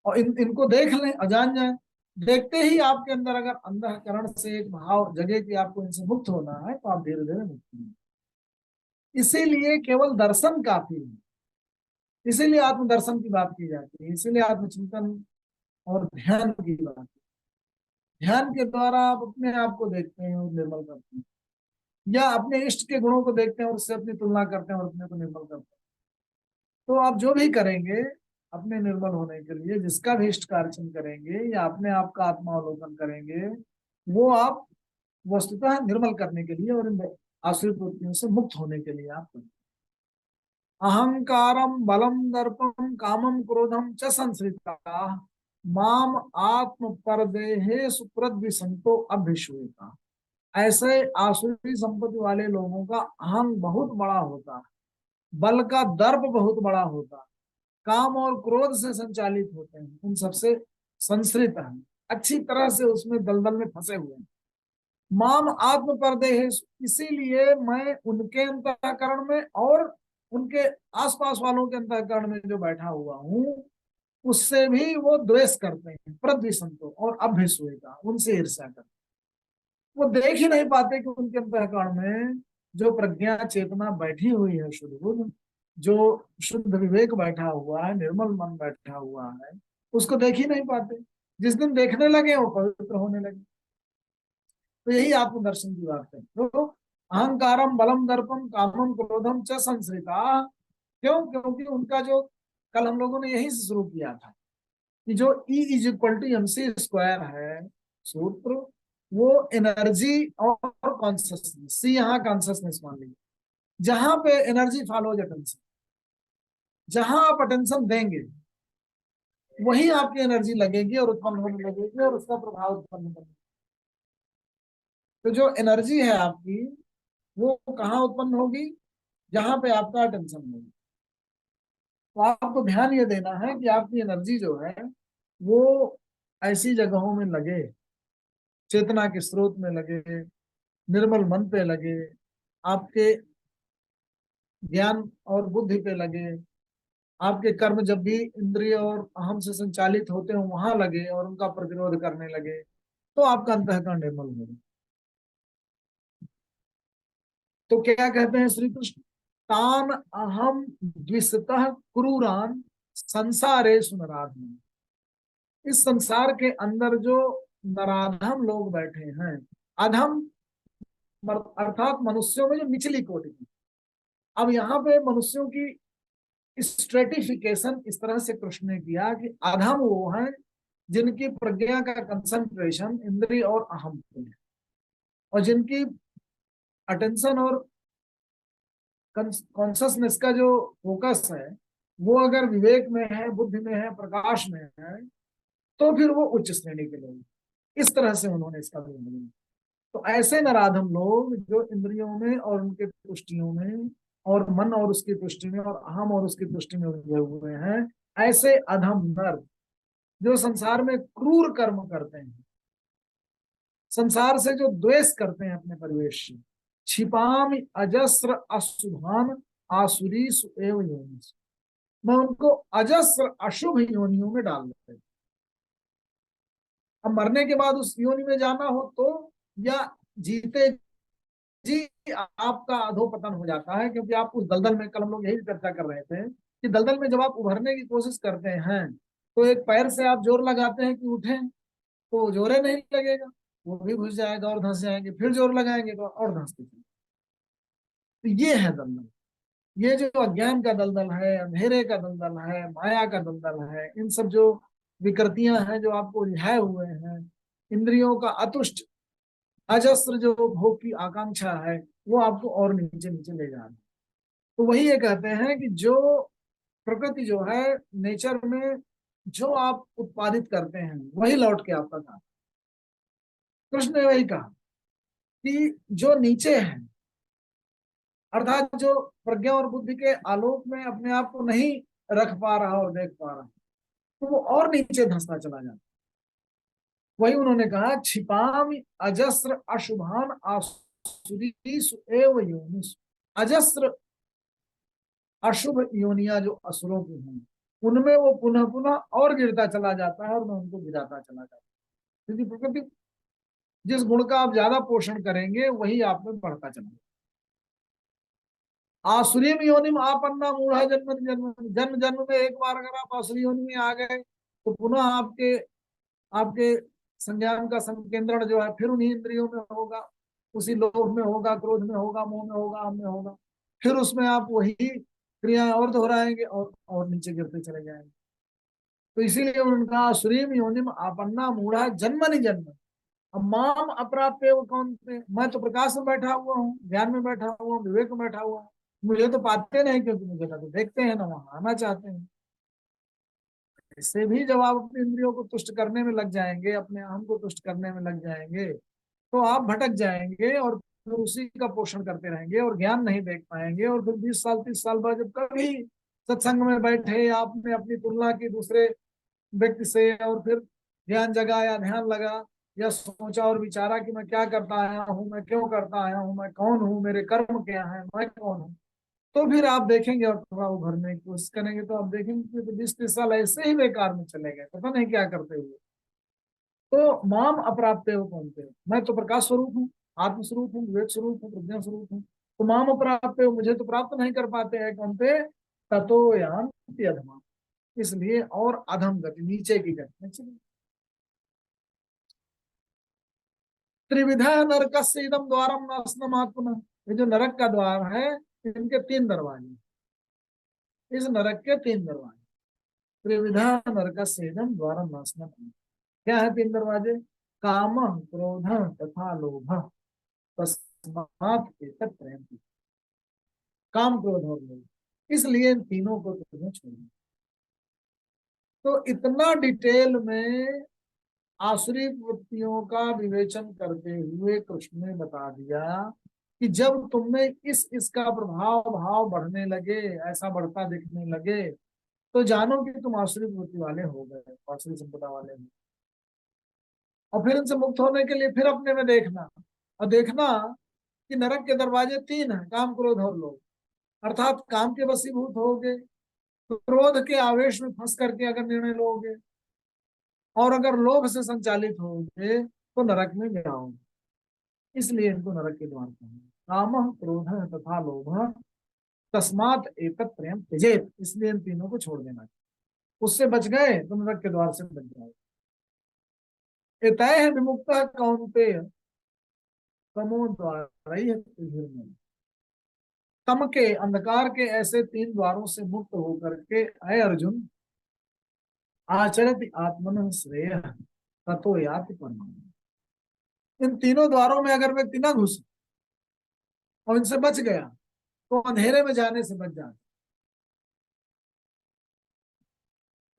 C: और इनको देख लें, अजान जाए, देखते ही आपके अंदर अगर अंतःकरण से एक भाव जगे कि आपको इनसे मुक्त होना है, तो आप धीरे धीरे मुक्त होंगे। इसीलिए केवल दर्शन काफी है, इसीलिए आत्मदर्शन की बात की जाती है, इसीलिए आत्मचिंतन और ध्यान की बात है। ध्यान के द्वारा आप अपने आप को देखते हैं और निर्मल करते हैं, या अपने इष्ट के गुणों को देखते हैं और उससे अपनी तुलना करते हैं और अपने को निर्मल करते हैं। तो आप जो भी करेंगे अपने निर्मल होने के लिए, जिसका भी इष्ट कार्य करेंगे या अपने आप का आत्मावलोकन करेंगे, वो आप वस्तुतः निर्मल करने के लिए और इन आश्रित वृत्तियों से मुक्त होने के लिए आप करें। अहंकारम बलम दर्पम कामम क्रोधम च संश्रिता माम आत्म परदेहे सुप्रद्विसंतो अभ्युता। ऐसे आसुरी संपत्ति वाले लोगों का अहंग बहुत बड़ा होता है, बल का दर्प बहुत बड़ा होता है, काम और क्रोध से संचालित होते हैं, उन सबसे संश्रित है, अच्छी तरह से उसमें दलदल में फंसे हुए हैं। माम आत्म परदेह, इसीलिए मैं उनके अंतःकरण में और उनके आसपास वालों के अंतःकरण में जो बैठा हुआ हूँ, उससे भी वो द्वेष करते हैं, प्रद्विसंतो और अभ्युता, उनसे ईर्ष्या करते हैं। वो देख ही नहीं पाते कि उनके अंतःकरण में जो प्रज्ञा चेतना बैठी हुई है, शुद्ध बुद्ध, जो शुद्ध विवेक बैठा हुआ है, निर्मल मन बैठा हुआ है, उसको देख ही नहीं पाते। जिस दिन देखने लगे वो पवित्र होने लगे। तो यही आत्मदर्शन की बात है। तो अहंकारम बलम दर्पम कामम क्रोधम च संश्रिता, क्यों? क्योंकि उनका जो कल हम लोगों ने यही से शुरू किया था कि जो E is equal to mc² है सूत्र, वो एनर्जी और कॉन्सियसनेस, सी यहाँ कॉन्सियसनेस मान लीजिए, जहां पे एनर्जी फॉलोज अटेंशन, जहां आप अटेंशन देंगे वही आपकी एनर्जी लगेगी और उत्पन्न होने लगेगी और उसका प्रभाव उत्पन्न करेगी। तो जो एनर्जी है आपकी वो कहाँ उत्पन्न होगी? जहां पे आपका अटेंशन होगा। तो आपको ध्यान ये देना है कि आपकी एनर्जी जो है वो ऐसी जगहों में लगे, चेतना के स्रोत में लगे, निर्मल मन पे लगे, आपके ज्ञान और बुद्धि पे लगे, आपके कर्म जब भी इंद्रिय और अहम से संचालित होते हैं वहां लगे और उनका प्रतिरोध करने लगे, तो आपका अंतःकरण निर्मल होगा। तो क्या कहते हैं श्री कृष्ण? तान अहम द्विषतः क्रूरान संसारेषु नराधम। इस संसार के अंदर जो नराधम लोग बैठे हैं, अधम अर्थात मनुष्यों में जो निचली कोटि की। अब यहाँ पे मनुष्यों की स्ट्रेटिफिकेशन इस तरह से कृष्ण ने किया कि अधम वो हैं जिनकी प्रज्ञा का कंसंट्रेशन इंद्रिय और अहम पे है, और जिनकी अटेंशन और कॉन्सियसनेस का जो फोकस है वो अगर विवेक में है, बुद्धि में है, प्रकाश में है, तो फिर वो उच्च श्रेणी के लोग। इस तरह से उन्होंने इसका वर्णन। तो ऐसे नराधम लोग जो इंद्रियों में और उनके पुष्टियों में और मन और उसकी पुष्टि में और अहम और उसकी पुष्टि में उलझे हुए हैं, ऐसे अधम नर जो संसार में क्रूर कर्म करते हैं, संसार से जो द्वेष करते हैं अपने परिवेश से, छिपाम अजस्र अशुभान आसुरी एवं योनि, मैं उनको अजस्र अशुभ योनियों में डाल देते हैं। अब मरने के बाद उस योनि में जाना हो तो, या जीते जी आपका अधोपतन हो जाता है, क्योंकि आप उस दलदल में, कल हम लोग यही चर्चा कर रहे थे कि दलदल में जब आप उभरने की कोशिश करते हैं तो एक पैर से आप जोर लगाते हैं कि उठें, तो जोरे नहीं लगेगा, वो भी घुस जाएगा और धंस जाएंगे, फिर जोर लगाएंगे तो और धंसते जाएंगे। तो ये है दलदल। ये जो अज्ञान का दलदल है, अंधेरे का दलदल है, माया का दलदल है, इन सब जो विकृतियां हैं जो आपको उलझाए हुए हैं, इंद्रियों का अतुष्ट अजस्र जो भोग की आकांक्षा है, वो आपको और नीचे नीचे ले जा रहा है। तो वही ये कहते हैं कि जो प्रकृति जो है, नेचर में जो आप उत्पादित करते हैं वही लौट के आपका काम। कृष्ण ने वही कहा कि जो नीचे है, अर्थात जो प्रज्ञा और बुद्धि के आलोक में अपने आप को नहीं रख पा रहा और देख पा रहा, तो वो और नीचे धंसता चला जाता। वही उन्होंने कहा, छिपाम अजस्र अशुभान आसुरीषु एव योनिषु। अजस्र अशुभ योनिया जो असुरों की हैं, उनमें वो पुनः पुनः और गिरता चला जाता है और मैं उनको गिराता चला जाता है, क्योंकि प्रकृति जिस गुण का आप ज्यादा पोषण करेंगे वही आप में बढ़ता चला जाएगा। आसुरीम योनिम आपन्ना मूढ़ा जन्म जन्म, जन्म जन्म में एक बार अगर आप आसुरी योनि में आ गए तो पुनः आपके आपके संज्ञान का संकेंद्रण जो है फिर उन्हीं इंद्रियों में होगा, उसी लोभ में होगा, क्रोध में होगा, मोह में होगा, हम में होगा, फिर उसमें आप वही क्रियाएं और दोहराएंगे और नीचे गिरते चले जाएंगे। तो इसीलिए उन्होंने कहा सुरीम योनिम आपन्ना मूढ़ा जन्मनि जन्म। अब माम अप्राप्य वो कौन थे? मैं तो प्रकाश में बैठा हुआ हूँ, ज्ञान में बैठा हुआ हूँ, विवेक में बैठा हुआ हूँ, मुझे तो पाते नहीं, क्योंकि मुझे तो देखते हैं ना वहां आना चाहते हैं। इससे भी जब आप अपनी इंद्रियों को तुष्ट करने में लग जाएंगे, अपने अहम को तुष्ट करने में लग जाएंगे, तो आप भटक जाएंगे और फिर उसी का पोषण करते रहेंगे और ज्ञान नहीं देख पाएंगे। और फिर 20 साल 30 साल बाद जब कभी सत्संग में बैठे, आपने अपनी तुलना की दूसरे व्यक्ति से और फिर ध्यान जगा या ध्यान लगा या सोचा और विचारा कि मैं क्या करता आया हूँ, मैं क्यों करता आया हूँ, मैं कौन हूँ, मेरे कर्म क्या है, मैं कौन हूँ, तो फिर आप देखेंगे और थोड़ा उभरने की कोशिश करेंगे तो आप देखेंगे कि तो 20-30 साल ऐसे ही बेकार में चले गए, पता नहीं क्या करते हुए। तो माम अप्राप्त हो कौन थे? मैं तो प्रकाश स्वरूप हूँ, आत्म स्वरूप हूँ, विवेक स्वरूप हूँ, प्रज्ञा स्वरूप हूँ। तो माम अप्राप्त हो, मुझे तो प्राप्त नहीं कर पाते हैं कौन थे? ततो यान्ति अधमा, इसलिए और अधम गति, नीचे की गति में चले। त्रिविधा नरकस्य इदं द्वारम नाशनमात्मनः। ये जो नरक का द्वार है, इनके 3 दरवाजे, इस नरक के 3 दरवाजे। त्रिविधा नरकस्य इदं द्वारम नाशनमात्मनः। क्या है 3 दरवाजे? काम, क्रोध तथा लोभ, तस्मात् एतत् त्रयम्। काम, क्रोध और लोभ, इसलिए इन तीनों को तुम्हें छोड़ना। तो इतना डिटेल में आसुरी वृत्तियों का विवेचन करते हुए कृष्ण ने बता दिया कि जब तुमने इसका प्रभाव भाव बढ़ने लगे, ऐसा बढ़ता दिखने लगे, तो जानो कि तुम आसुरी वृत्ति वाले हो गए, आसुरी संपदा वाले हो। और फिर इनसे मुक्त होने के लिए फिर अपने में देखना, और देखना कि नरक के दरवाजे 3 हैं, काम, क्रोध और लोभ। अर्थात काम के वशीभूत होगे, क्रोध के आवेश में फंस करके अगर निर्णय लोगे, और अगर लोभ से संचालित होगे तो नरक में जाओगे। इसलिए इनको नरक के द्वार कहा। काम, क्रोध तथा लोभ, तस्मात् एतत् त्रयम् त्यजेत्। इसलिए इन तीनों को छोड़ देना। उससे बच गए तो नरक के द्वार से बच जाओगे। एतैः विमुक्तः कौन्तेय तमो द्वारैः त्रिभिर्नरः। तम के, अंधकार के ऐसे 3 द्वारों से मुक्त होकर के अय अर्जुन, आचरति आत्मनः श्रेयः ततो याति परमाम्। इन तीनों द्वारों में अगर व्यक्ति न घुसे और इनसे बच गया तो अंधेरे में जाने से बच जाता।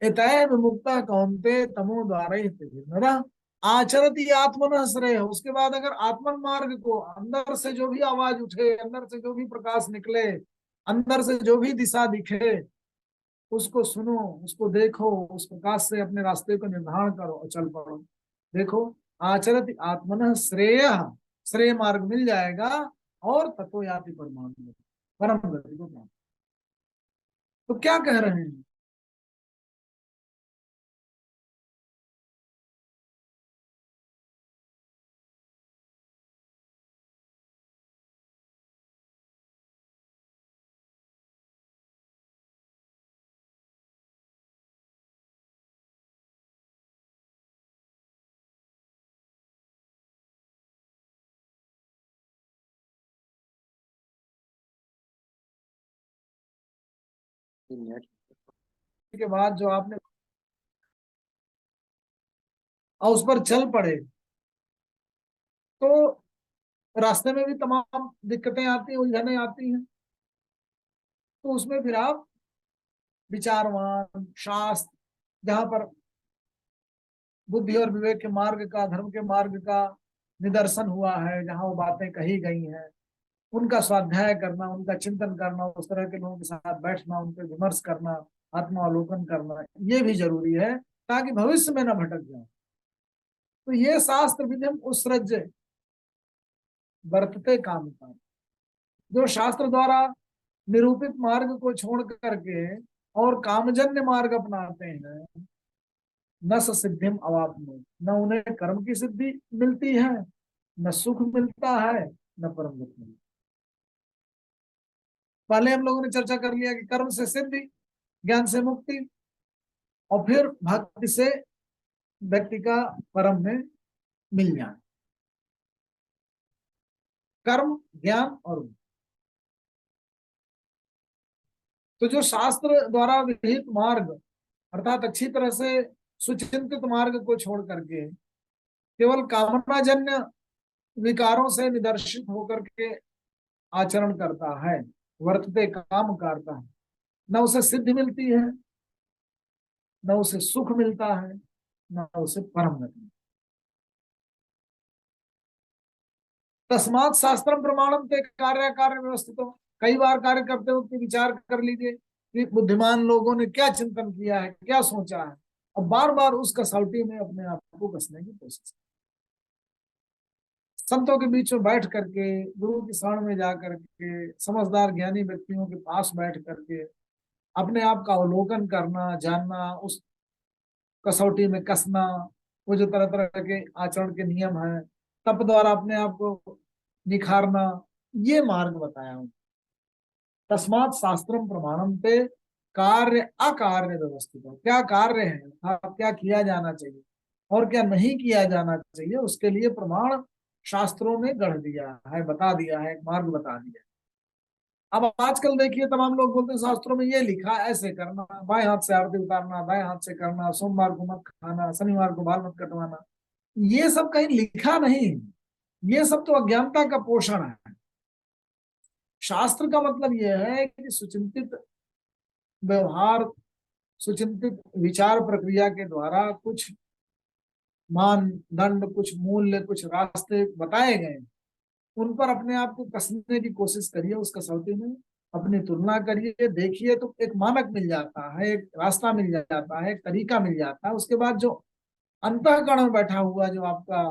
C: एतैः विमुक्तः कौन्तेय तमो द्वारैः त्रिभिर्नरः आचरति आत्मनः श्रेयः। उसके बाद अगर आत्मन मार्ग को, अंदर से जो भी आवाज उठे, अंदर से जो भी प्रकाश निकले, अंदर से जो भी दिशा दिखे, उसको सुनो, उसको देखो, उस प्रकाश से अपने रास्ते को निर्धारण करो और चल पड़ो। देखो, आचरति आत्मनः श्रेयः, श्रेय मार्ग मिल जाएगा, और ततो याति परमाम, परम गति को प्राप्त। तो क्या कह रहे हैं? के बाद जो आपने और उस पर चल पड़े, तो रास्ते में भी तमाम दिक्कतें आती हैं, उलझनें आती हैं। तो उसमें फिर आप विचारवान शास्त्र, जहां पर बुद्धि और विवेक के मार्ग का, धर्म के मार्ग का निदर्शन हुआ है, जहां वो बातें कही गई हैं, उनका स्वाध्याय करना, उनका चिंतन करना, उस तरह के लोगों के साथ बैठना, उन पर विमर्श करना, आत्मावलोकन करना, ये भी जरूरी है, ताकि भविष्य में न भटक जाए। तो ये शास्त्र विधिम उत्सृज्य वर्तते काम का, जो शास्त्र द्वारा निरूपित मार्ग को छोड़ करके और कामजन्य मार्ग अपनाते हैं, न सिद्धिम अवाप्नुत, न उन्हें कर्म की सिद्धि मिलती है, न सुख मिलता है, न परम गति। पहले हम लोगों ने चर्चा कर लिया कि कर्म से सिद्धि, ज्ञान से मुक्ति, और फिर भक्ति से व्यक्ति का परम में मिल जाए। कर्म, ज्ञान और मुक्ति। तो जो शास्त्र द्वारा विहित मार्ग, अर्थात अच्छी तरह से सुचिंतित मार्ग को छोड़ करके केवल कामनाजन्य विकारों से निदर्शित होकर के आचरण करता है, वर्तते काम करता है, न उसे सिद्धि मिलती है, न उसे सुख मिलता है, न उसे परम गति। तस्मात् शास्त्रम प्रमाणम ते कार्य कार्य व्यवस्थित हो। कई बार कार्य करते वक्त विचार कर लीजिए कि बुद्धिमान लोगों ने क्या चिंतन किया है, क्या सोचा है, और बार बार उस कसौटी में अपने आप को कसने की कोशिश। संतों के बीच में बैठ करके, गुरु की शरण में जा करके, समझदार ज्ञानी व्यक्तियों के पास बैठ करके अपने आप का अवलोकन करना, जानना, उस कसौटी में कसना, वो जो तरह तरह के आचरण के नियम हैं, तप द्वारा अपने आप को निखारना, ये मार्ग बताया हूं। तस्मात् शास्त्रम प्रमाणम पे कार्य अकार्य व्यवस्थित हो। क्या कार्य है, क्या किया जाना चाहिए और क्या नहीं किया जाना चाहिए, उसके लिए प्रमाण शास्त्रों ने गढ़ दिया है, बता दिया है, एक मार्ग बता दिया है। अब आजकल देखिए तमाम लोग बोलते हैं शास्त्रों में ये लिखा है, ऐसे करना, बाएं हाथ से आरती उतारना, दाएं हाथ से करना, सोमवार को मत खाना, शनिवार को बाल मत कटवाना। ये सब कहीं लिखा नहीं है, ये सब तो अज्ञानता का पोषण है। शास्त्र का मतलब यह है कि सुचिंतित व्यवहार, सुचिंतित विचार प्रक्रिया के द्वारा कुछ मानदंड, कुछ मूल्य, कुछ रास्ते बताए गए, उन पर अपने आप को कसने की कोशिश करिए, उस कसौटी में अपनी तुलना करिए, देखिए तो एक मानक मिल जाता है, एक रास्ता मिल जाता है, एक तरीका मिल जाता है। उसके बाद जो अंतःकरण में बैठा हुआ जो आपका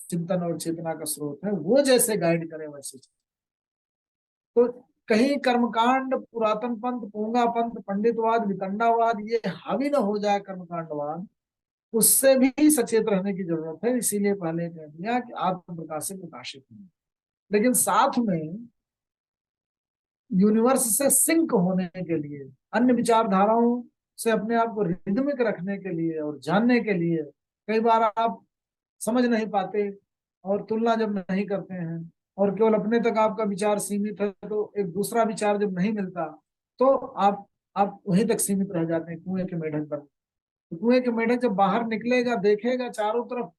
C: चिंतन और चेतना का स्रोत है, वो जैसे गाइड करे वैसे। तो कहीं कर्मकांड, पुरातन पंथ, पोंगा पंथ, पंडितवाद, वितंडावाद ये हावी न हो जाए कर्मकांडवाद, उससे भी सचेत रहने की जरूरत है। इसीलिए पहले कह दिया कि आत्म प्रकाश से प्रकाशित है, लेकिन साथ में यूनिवर्स से सिंक होने के लिए, अन्य विचारधाराओं से अपने आप को रिदमिक रखने के लिए और जानने के लिए, कई बार आप समझ नहीं पाते और तुलना जब नहीं करते हैं और केवल अपने तक आपका विचार सीमित है, तो एक दूसरा विचार जब नहीं मिलता तो आप वहीं तक सीमित रह जाते हैं, कुएं के मेढक पर। तो कुएं के मेढक जब बाहर निकलेगा, देखेगा चारों तरफ,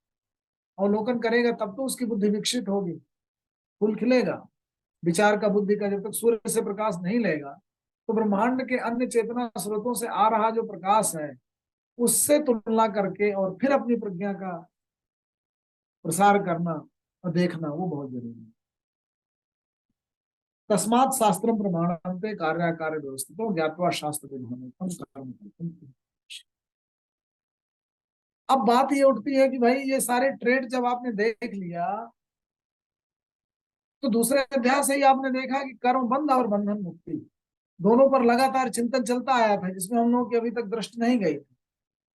C: अवलोकन करेगा, तब तो उसकी बुद्धि विकसित होगी, फूल खिलेगा विचार का, बुद्धि का। जब तक सूर्य से प्रकाश नहीं लेगा तो ब्रह्मांड के अन्य चेतना स्रोतों से आ रहा जो प्रकाश है, उससे तुलना करके और फिर अपनी प्रज्ञा का प्रसार करना और देखना, वो बहुत जरूरी है। तस्मात् शास्त्रम प्रमाणन्ते कार्याकार्य व्यवस्थितो ज्ञात्वा शास्त्र विधानम कर्म कर्तुम्। अब बात ये उठती है कि भाई ये सारे ट्रेड जब आपने देख लिया, तो दूसरे अध्याय से ही आपने देखा कि कर्म बंध और बंधन मुक्ति दोनों पर लगातार चिंतन चलता आया था, जिसमें हम लोगों की अभी तक दृष्टि नहीं गई।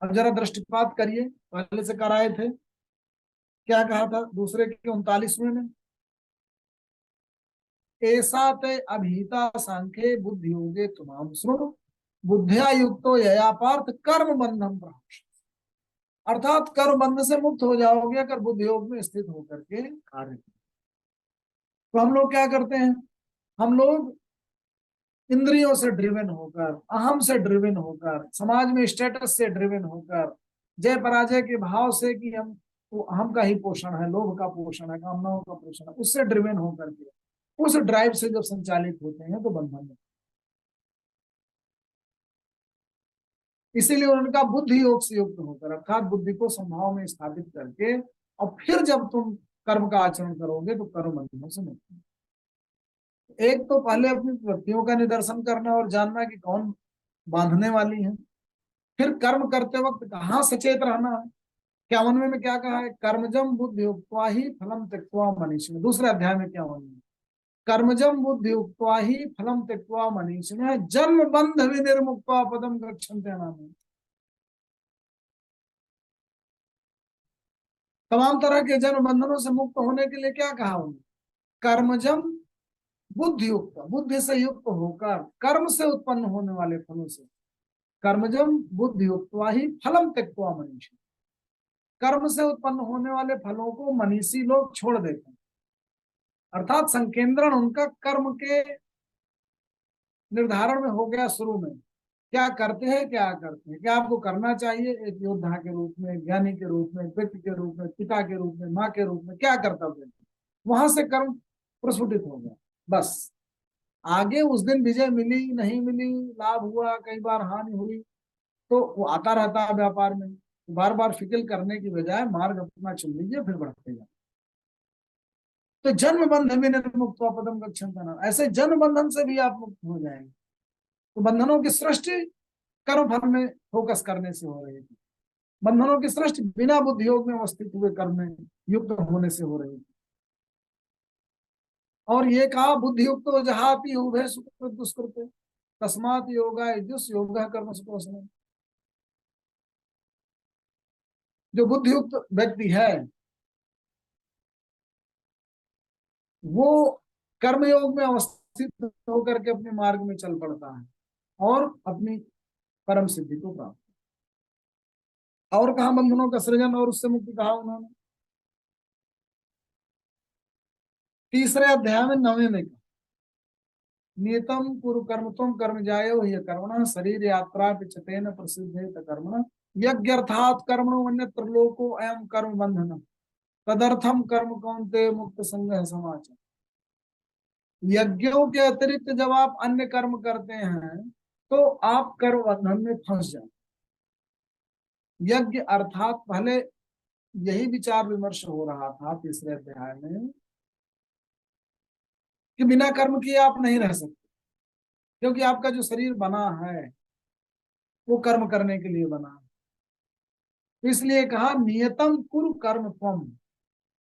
C: अब जरा दृष्टिपात करिए, पहले से कराए थे, क्या कहा था दूसरे के 39वें में, ऐसा ते अभीता सांख्ये बुद्धि योगे तुमाम श्रृणु बुद्धिया युक्तो यया पार्थ कर्म बंधन प्रहार। अर्थात कर्म बंधन से मुक्त हो जाओगे अगर बुद्धि योग में स्थित होकर के कार्य। तो हम लोग क्या करते हैं, हम लोग इंद्रियों से ड्रिवन होकर, अहम से ड्रिवन होकर, समाज में स्टेटस से ड्रिवन होकर, जय पराजय के भाव से कि हम वो अहम का ही पोषण है, लोभ का पोषण है, कामनाओं का पोषण है, उससे ड्रिवन होकर के उस ड्राइव से जब संचालित होते हैं तो बंधन है। इसीलिए उनका बुद्धि योग से युक्त होकर, अर्थात बुद्धि को संभाव में स्थापित करके, और फिर जब तुम कर्म का आचरण करोगे तो कर्म बंधनों से मुक्त। एक तो पहले अपनी वृत्तियों का निदर्शन करना और जानना कि कौन बांधने वाली है, फिर कर्म करते वक्त कहाँ सचेत रहना है। 51वें में क्या कहा है, कर्मजम बुद्धि युक्त्वा ही फलम त्यक्त्वा मनीषिण। दूसरे अध्याय में क्या होना है, कर्मजम बुद्धि युक्त्वा ही फलम त्यक्त्वा मनीषिण जन्म बंध विनिर्मुक्त्वा पदम गच्छन्ते नाम। तमाम तरह के जन्म बंधनों से मुक्त होने के लिए क्या कहा उन्होंने, कर्मजम बुद्धि युक्त, बुद्धि से युक्त होकर कर्म से उत्पन्न होने वाले फलों से, कर्मजम बुद्धि युक्त्वा ही फलम त्यक्त्वा मनीषिण, कर्म से उत्पन्न होने वाले फलों को मनीषी लोग छोड़ देते हैं। अर्थात संकेंद्रण उनका कर्म के निर्धारण में हो गया शुरू में, क्या करते हैं, क्या करते हैं, क्या आपको करना चाहिए, एक योद्धा के रूप में, ज्ञानी के रूप में, व्यक्ति के रूप में, पिता के रूप में, माँ के रूप में, क्या कर्तव्य, वहां से कर्म प्रस्फुटित हो गया। बस आगे उस दिन विजय मिली नहीं मिली, लाभ हुआ, कई बार हानि हुई, तो वो आता रहता है व्यापार में। बार बार फिक्र करने की बजाय मार्ग अपना चुन लीजिए, फिर बढ़ते जाए। तो जन्म बंधन में निर्मुक्त पदम गच्छन्ते, ऐसे जन्म बंधन से भी आप मुक्त हो जाएंगे। तो बंधनों की सृष्टि कर्म फल में फोकस करने से हो रही थी, बंधनों की सृष्टि बिना बुद्धि योग में अवस्थित हुए कर्म में युक्त होने से हो रही थी। और ये कहा बुद्धि युक्त तो जहाती उभय सुकृत दुष्कृत तस्मात योगा युस योग कर्म सुपोषण। जो बुद्धि युक्त व्यक्ति है वो कर्मयोग में अवस्थित होकर के अपने मार्ग में चल पड़ता है और अपनी परम सिद्धि को प्राप्त। और कहा बंधनों का सृजन और उससे मुक्ति कहा उन्होंने, तीसरे अध्याय में 9वें में कहा, नियतम कुरु कर्म तुम कर्म जायो ह्य कर्मण शरीर यात्रा पिचतेन प्रसिद्धेत कर्मण यज्ञ अर्थात कर्मणो अन्यत्र लोको अयम कर्म बंधन तदर्थम कर्म कौन्ते मुक्त संग समाचार। यज्ञों के अतिरिक्त जब आप अन्य कर्म करते हैं तो आप कर्म बंधन में फंस जाए। यज्ञ अर्थात पहले यही विचार विमर्श हो रहा था तीसरे अध्याय में कि बिना कर्म किए आप नहीं रह सकते, क्योंकि आपका जो शरीर बना है वो कर्म करने के लिए बना है। तो इसलिए कहा नियतम कुरु कर्म त्वम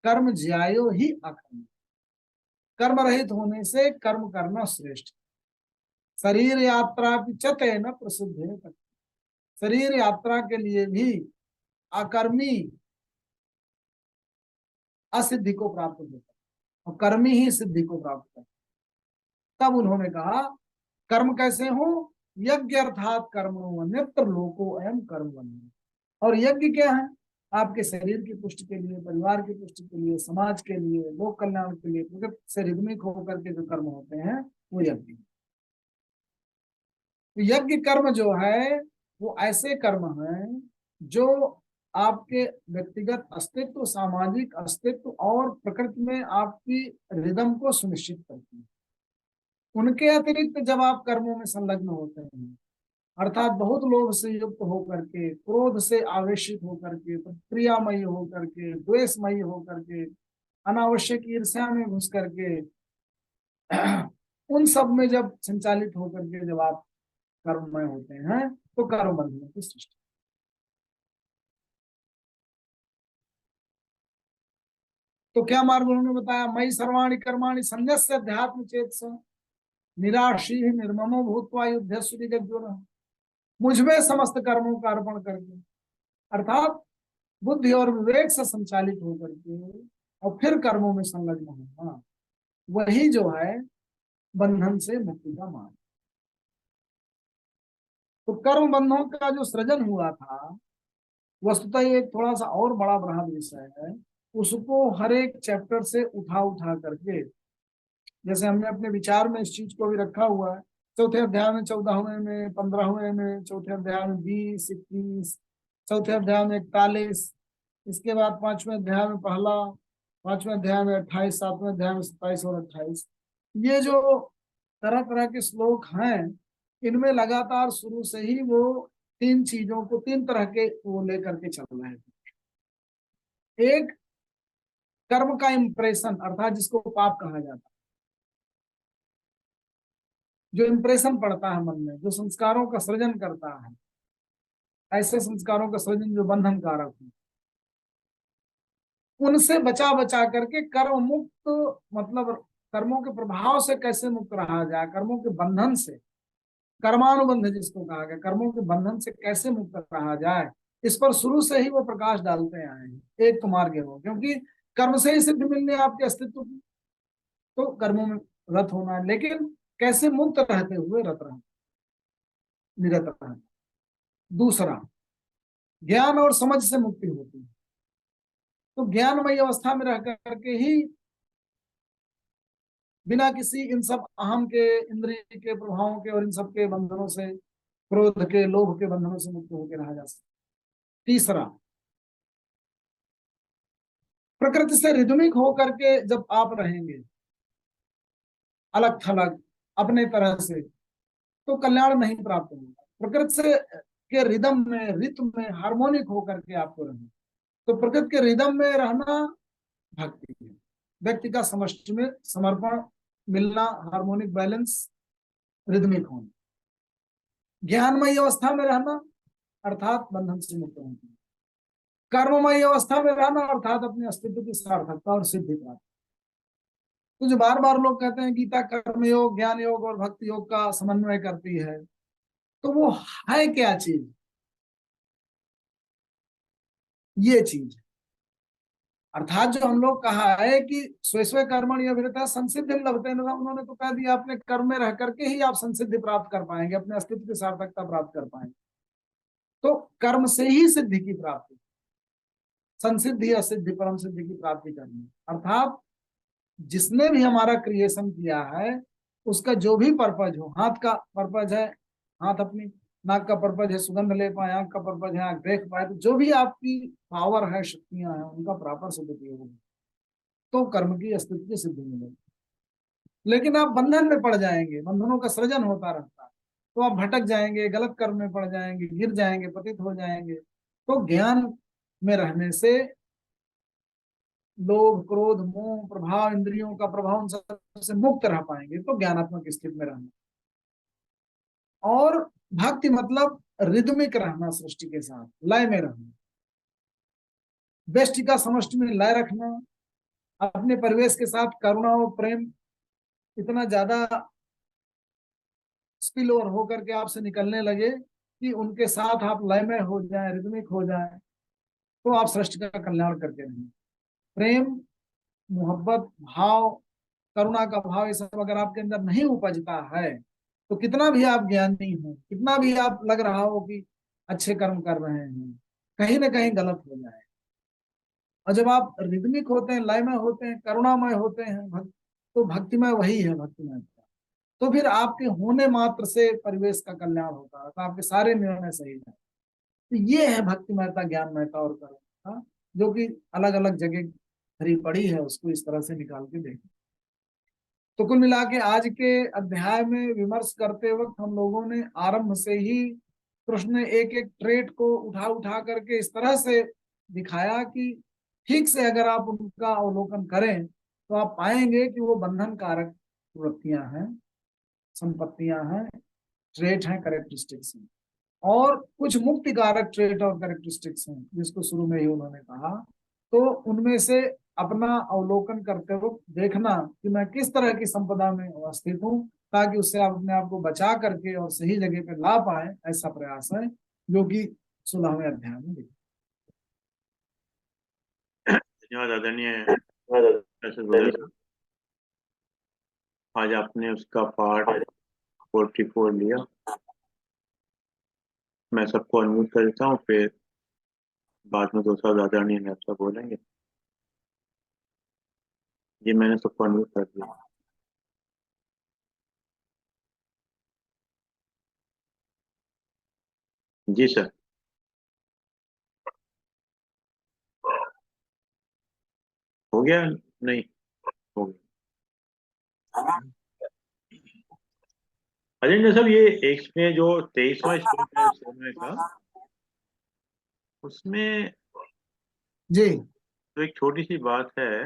C: कर्म ज्यायो ही अकर्म, कर्म रहित होने से कर्म करना श्रेष्ठ। शरीर यात्रा पिचते न प्रसिद्ध है, शरीर यात्रा के लिए भी अकर्मी असिद्धि को प्राप्त होता है और कर्मी ही सिद्धि को प्राप्त करता है। तब उन्होंने कहा कर्म कैसे हो, यज्ञ अर्थात कर्मणो अन्यत्र लोको अयम कर्म बंधन। और यज्ञ क्या है, आपके शरीर की पुष्टि के लिए, परिवार की पुष्टि के लिए, समाज के लिए, लोक कल्याण के लिए, प्रकृति से रिदमिक होकर के जो कर्म होते हैं वो यज्ञ। तो यज्ञ कर्म जो है वो ऐसे कर्म हैं जो आपके व्यक्तिगत अस्तित्व, सामाजिक अस्तित्व और प्रकृति में आपकी रिदम को सुनिश्चित करते हैं। उनके अतिरिक्त जब आप कर्मों में संलग्न होते हैं, अर्थात बहुत लोभ से युक्त होकर के, क्रोध से आवेशित होकर के, प्रियामयी होकर के, द्वेषमयी होकर के, अनावश्यक ईर्ष्या में घुस करके उन सब में जब संचालित होकर के जब आप कर्ममय होते हैं तो कर्म बंधनों की सृष्टि। तो क्या मार्ग उन्होंने बताया, मई सर्वाणि कर्माणि संन्यस्य अध्यात्म चेतस निराशी निर्ममो भूत्वा युद्धस्व विगज्वरः, मुझमें समस्त कर्मों का अर्पण करके, अर्थात बुद्धि और विवेक से संचालित होकर के और फिर कर्मों में संलग्न होना, वही जो है बंधन से मुक्ति का मार्ग। तो कर्म बंधनों का जो सृजन हुआ था वस्तुतः एक थोड़ा सा और बड़ा बृहद विषय है, उसको हर एक चैप्टर से उठा उठा करके, जैसे हमने अपने विचार में इस चीज को भी रखा हुआ है, चौथे अध्याय में 14वें में, 15वें में, चौथे अध्याय में 20, 21, चौथे अध्याय में 41, इसके बाद 5वें अध्याय में पहला, 5वें अध्याय में 28, 7वें अध्याय में 27 और 28। ये जो तरह तरह के श्लोक हैं इनमें लगातार शुरू से ही वो तीन चीजों को, तीन तरह के वो लेकर के चल रहे हैं। एक कर्म का इंप्रेशन, अर्थात जिसको पाप कहा जाता है, जो इंप्रेशन पड़ता है मन में, जो संस्कारों का सृजन करता है, ऐसे संस्कारों का सृजन जो बंधन कारक है, उनसे बचा बचा करके कर्म मुक्त, मतलब कर्मों के प्रभाव से कैसे मुक्त रहा जाए, कर्मों के बंधन से, कर्मानुबंध जिसको कहा गया, कर्मों के बंधन से कैसे मुक्त रहा जाए, इस पर शुरू से ही वो प्रकाश डालते आए हैं। एक तो मार्ग है वो, क्योंकि कर्म से ही सिद्ध मिलने आपके अस्तित्व की, तो कर्मों में रत होना है, लेकिन कैसे मुक्त रहते हुए रत रहना, निरत रहना। दूसरा, ज्ञान और समझ से मुक्ति होती है, तो ज्ञानमयी अवस्था में रह करके ही बिना किसी इन सब अहम के, इंद्रिय के प्रभावों के और इन सब के बंधनों से, क्रोध के, लोभ के बंधनों से मुक्त होकर रहा जा सकता। तीसरा, प्रकृति से रिदमिक होकर के जब आप रहेंगे अलग थलग अपने तरह से, तो कल्याण नहीं प्राप्त होगा। प्रकृति से के रिदम में, रित्म में हार्मोनिक होकर के आपको रहना, तो प्रकृति के रिदम में रहना भक्ति है। व्यक्ति का समष्टि में समर्पण मिलना, हार्मोनिक बैलेंस, रिदमिक होना। ज्ञानमयी अवस्था में रहना अर्थात बंधन से मुक्त होना। कर्ममयी अवस्था में रहना अर्थात अपने अस्तित्व की सार्थकता और सिद्धि प्राप्त। तो जो बार बार लोग कहते हैं गीता कर्म योग, ज्ञान योग और भक्ति योग का समन्वय करती है, तो वो है क्या चीज? ये चीज अर्थात जो हम लोग कहा है कि स्वे कर्मणि अभिरता संसिद्धि लभते, उन्होंने तो कह दिया अपने कर्म में रह करके ही आप संसिद्धि प्राप्त कर पाएंगे, अपने अस्तित्व की सार्थकता प्राप्त कर पाएंगे। तो कर्म से ही सिद्धि की प्राप्ति, संसिद्धि असिद्धि परम सिद्धि की प्राप्ति करनी, अर्थात जिसने भी हमारा क्रिएशन किया है उसका जो भी पर्पज हो, हाथ का पर्पज है हाथ अपनी, नाक का पर्पज है सुगंध ले पाए, आंख का पर्पज है आंख देख पाए, तो जो भी आपकी पावर है, शक्तियां हैं, उनका प्रॉपर सदुपयोग हो तो कर्म की अस्तित्व की सिद्धि मिलेगी। लेकिन आप बंधन में पड़ जाएंगे, बंधनों का सृजन होता रहता है, तो आप भटक जाएंगे, गलत कर्म में पड़ जाएंगे, गिर जाएंगे, पतित हो जाएंगे। तो ज्ञान में रहने से लोभ क्रोध मोह प्रभाव, इंद्रियों का प्रभाव, उन सब से मुक्त रह पाएंगे, तो ज्ञानात्मक स्थिति में रहना। और भक्ति मतलब रिदमिक रहना, सृष्टि के साथ लय में रहना, व्यष्टि का समष्टि में लय रखना, अपने परिवेश के साथ करुणा और प्रेम इतना ज्यादा स्पिल ओवर होकर के आपसे निकलने लगे कि उनके साथ आप लय में हो जाए, रिदमिक हो जाए, तो आप सृष्टि का कल्याण करके रहेंगे। प्रेम, मोहब्बत भाव, करुणा का भाव, ये सब अगर आपके अंदर नहीं उपजता है तो कितना भी आप ज्ञानी हो, कितना भी आप लग रहा हो कि अच्छे कर्म कर रहे हैं, कहीं ना कहीं गलत हो जाए। और जब आप रिदमिक होते हैं, लयमय होते हैं, करुणामय होते हैं, तो भक्तिमय वही है भक्तिमय। तो फिर आपके होने मात्र से परिवेश का कल्याण होता है, तो आपके सारे निर्णय सही है। तो ये है भक्तिमयता, ज्ञानमयता और कर्म, हाँ, जो कि अलग अलग जगह भरी पड़ी है, उसको इस तरह से निकाल के देखें। तो कुल मिला के आज के अध्याय में विमर्श करते वक्त हम लोगों ने आरंभ से ही कृष्ण ने एक एक ट्रेट को उठा उठा करके इस तरह से दिखाया कि ठीक से अगर आप उनका अवलोकन करें तो आप पाएंगे कि वो बंधन कारक वृत्तियां हैं, संपत्तियां हैं, ट्रेट हैं, करेक्टरिस्टिक्स हैं, और कुछ मुक्ति कारक ट्रेट और करेक्टरिस्टिक्स हैं, जिसको शुरू में ही उन्होंने कहा। तो उनमें से अपना अवलोकन करते वक्त देखना कि मैं किस तरह की संपदा में अवस्थित हूँ, ताकि उससे आप अपने आप को बचा करके और सही जगह पे ला पाए, ऐसा प्रयास है जो कि 16वें अध्याय में दिखा।
A: धन्यवाद आदरणीय एसएस भद्रा साहब। आज आपने उसका पार्ट 44 लिया। मैं सबको अनम्यूट कर देता हूँ, फिर बाद में दो शब्द आदरणीय ने आपसे बोलेंगे। ये मैंने सबको अनम्यूट कर दिया। जी सर। हो गया? नहीं हो गया। अजय साहब, ये इसमें जो 23वां श्लोक है सोलहवें का, उसमें
C: जी
A: तो एक छोटी सी बात है,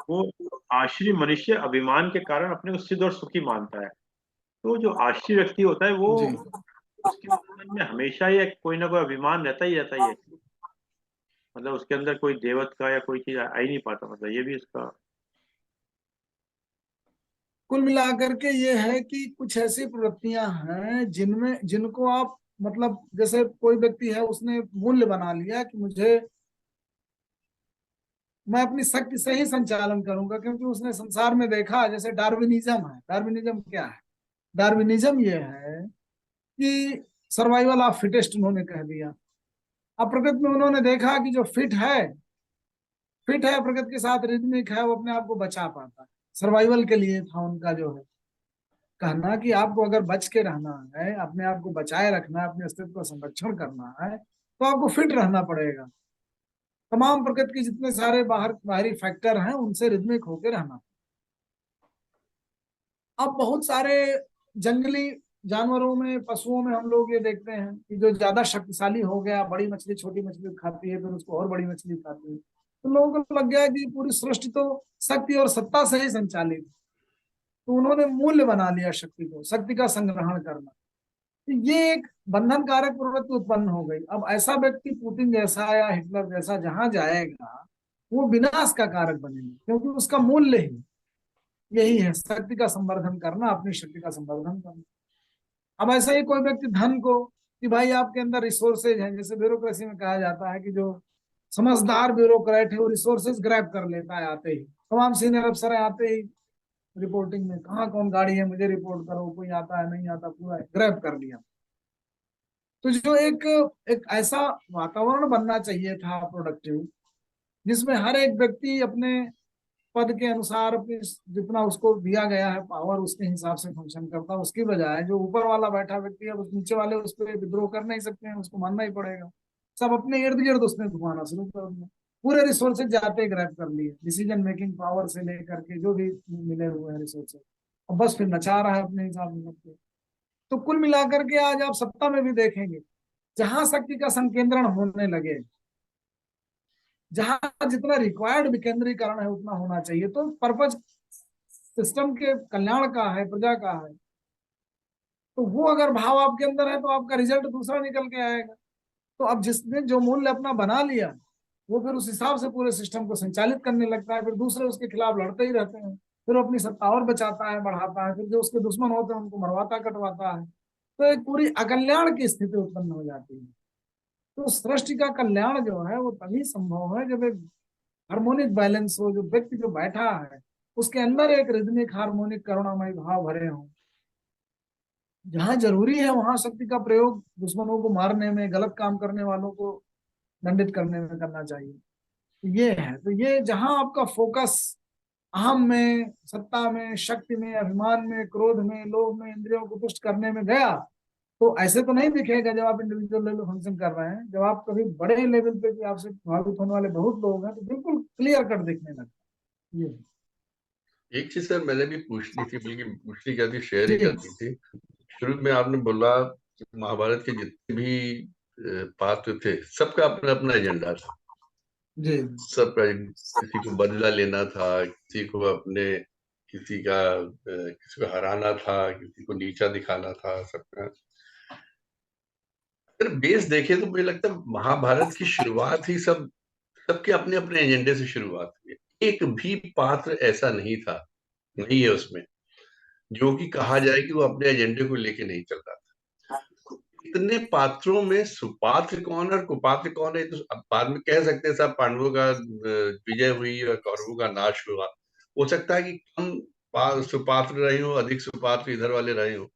A: वो आश्री मनुष्य अभिमान के कारण अपने को सिद्ध और सुखी मानता है। तो जो आश्री व्यक्ति होता है वो,
C: जी
A: उसके मन में हमेशा ये कोई ना कोई अभिमान रहता ही रहता है। मतलब उसके अंदर कोई देवत का या कोई चीज आ ही नहीं पाता, मतलब ये भी इसका।
C: कुल मिलाकर के ये है कि कुछ ऐसी प्रवृत्तियां हैं जिनमें जिनको आप मतलब, जैसे कोई व्यक्ति है उसने मूल्य बना लिया कि मुझे, मैं अपनी शक्ति से ही संचालन करूंगा, क्योंकि उसने संसार में देखा, जैसे डार्विनिज्म है। डार्विनिज्म क्या है? डार्विनिज्म ये है कि सर्वाइवल ऑफ फिटेस्ट उन्होंने कह दिया। अब प्रकृति में उन्होंने देखा कि जो फिट है प्रकृति के साथ, रिदमिक है, वो अपने आप को बचा पाता है। सर्वाइवल के लिए था उनका जो है कहना कि आपको अगर बच के रहना है, अपने आप को बचाए रखना है, अपने अस्तित्व का संरक्षण करना है, तो आपको फिट रहना पड़ेगा। तमाम प्रकृति के जितने सारे बाहरी फैक्टर हैं उनसे रिदमिक होकर रहना। अब बहुत सारे जंगली जानवरों में, पशुओं में हम लोग ये देखते हैं कि जो ज्यादा शक्तिशाली हो गया, बड़ी मछली छोटी मछली खाती है, फिर उसको और बड़ी मछली खाती है, तो लोगों को लग गया कि पूरी सृष्टि तो शक्ति और सत्ता से ही संचालित है। तो उन्होंने मूल्य बना लिया शक्ति को, शक्ति का संग्रहण करना। तो ये एक बंधन कारक प्रवृत्ति उत्पन्न हो गई। अब ऐसा व्यक्ति पुतिन जैसा या हिटलर जैसा जहां जाएगा, वो विनाश का कारक बनेगा, क्योंकि उसका मूल्य ही यही है, शक्ति का संवर्धन करना, अपनी शक्ति का संवर्धन करना। अब ऐसा ही कोई व्यक्ति धन को, कि भाई आपके अंदर रिसोर्सेज हैं, जैसे ब्यूरोक्रेसी में कहा जाता है कि जो समझदार ब्यूरोक्रेट है वो रिसोर्सेज ग्रैब कर लेता है आते ही। तमाम सीनियर अफसर आते ही रिपोर्टिंग में, कहाँ कौन गाड़ी है मुझे रिपोर्ट करो, कोई आता है नहीं आता, पूरा ग्रैब कर लिया। तो जो एक एक ऐसा वातावरण बनना चाहिए था प्रोडक्टिव, जिसमें हर एक व्यक्ति अपने पद के अनुसार अपनी जितना उसको दिया गया है पावर उसके हिसाब से फंक्शन करता है। उसकी बजाय जो ऊपर वाला बैठा व्यक्ति है, उस नीचे वाले उस पर विद्रोह कर नहीं सकते हैं, उसको मानना ही पड़ेगा। सब अपने इर्द गिर्द उसने घुमाना शुरू कर दिया, पूरे रिसोर्सेज जाते ग्रैब कर लिए, डिसीजन मेकिंग पावर से लेकर के जो भी मिले हुए हैं रिसोर्सेज, और बस फिर नचा रहा है अपने हिसाब से सबको। तो कुल मिलाकर के आज आप सत्ता में भी देखेंगे, जहां शक्ति का संकेंद्रण होने लगे, जहां जितना रिक्वायर्ड विकेंद्रीकरण है उतना होना चाहिए, तो पर्पज सिस्टम के कल्याण का है, प्रजा का है, तो वो अगर भाव आपके अंदर है तो आपका रिजल्ट दूसरा निकल के आएगा। तो अब जिसने जो मूल्य अपना बना लिया, वो फिर उस हिसाब से पूरे सिस्टम को संचालित करने लगता है, फिर दूसरे उसके खिलाफ लड़ते ही रहते हैं, फिर वो अपनी सत्ता और बचाता है, बढ़ाता है, फिर जो उसके दुश्मन होते हैं उनको मरवाता कटवाता है। तो एक पूरी अकल्याण की स्थिति उत्पन्न हो जाती है। तो सृष्टि का कल्याण जो है वो तभी संभव है जब एक हार्मोनिक बैलेंस हो, जो व्यक्ति जो बैठा है उसके अंदर एक रिदमिक हार्मोनिक करुणामय भाव भरे हों। जहां जरूरी है वहां शक्ति का प्रयोग दुश्मनों को मारने में, गलत काम करने वालों को दंडित करने में करना चाहिए। तो ये है, तो ये जहां आपका फोकस अहम में, सत्ता में, शक्ति में, अभिमान में, क्रोध में, लोभ में, इंद्रियों को तुष्ट करने में गया, तो ऐसे तो नहीं दिखेगा जब आप इंडिविजुअल लेवल फंक्शन कर रहे हैं। जब आप कभी बड़े लेवल पे भी आपसे प्रभावित होने वाले बहुत लोग हैं तो बिल्कुल क्लियर कट दिखने लगता है ये।
B: एक चीज सर मैंने भी पूछनी थी, बल्कि पूछनी क्या थी, शेयर ही
C: जी
B: करनी थी। शुरू में आपने बोला कि महाभारत के जितने भी पात्र थे, सबका अपना अपना एजेंडा था।
C: जी
B: सबका, किसी को बदला लेना था, किसी को अपने, किसी को हराना था, किसी को नीचा दिखाना था, सबका। अगर बेस देखे तो मुझे लगता है महाभारत की शुरुआत ही सबके अपने अपने एजेंडे से शुरुआत हुई। एक भी पात्र ऐसा नहीं था, नहीं है उसमें, जो कि कहा जाए कि वो अपने एजेंडे को लेके नहीं चल रहा था। इतने पात्रों में सुपात्र कौन और कुपात्र कौन है, तो अब बाद में कह सकते हैं सब पांडवों का विजय हुई और कौरवों का नाश हुआ। हो सकता है कि कम सुपात्र रहे हो, अधिक सुपात्र इधर वाले रहे हो,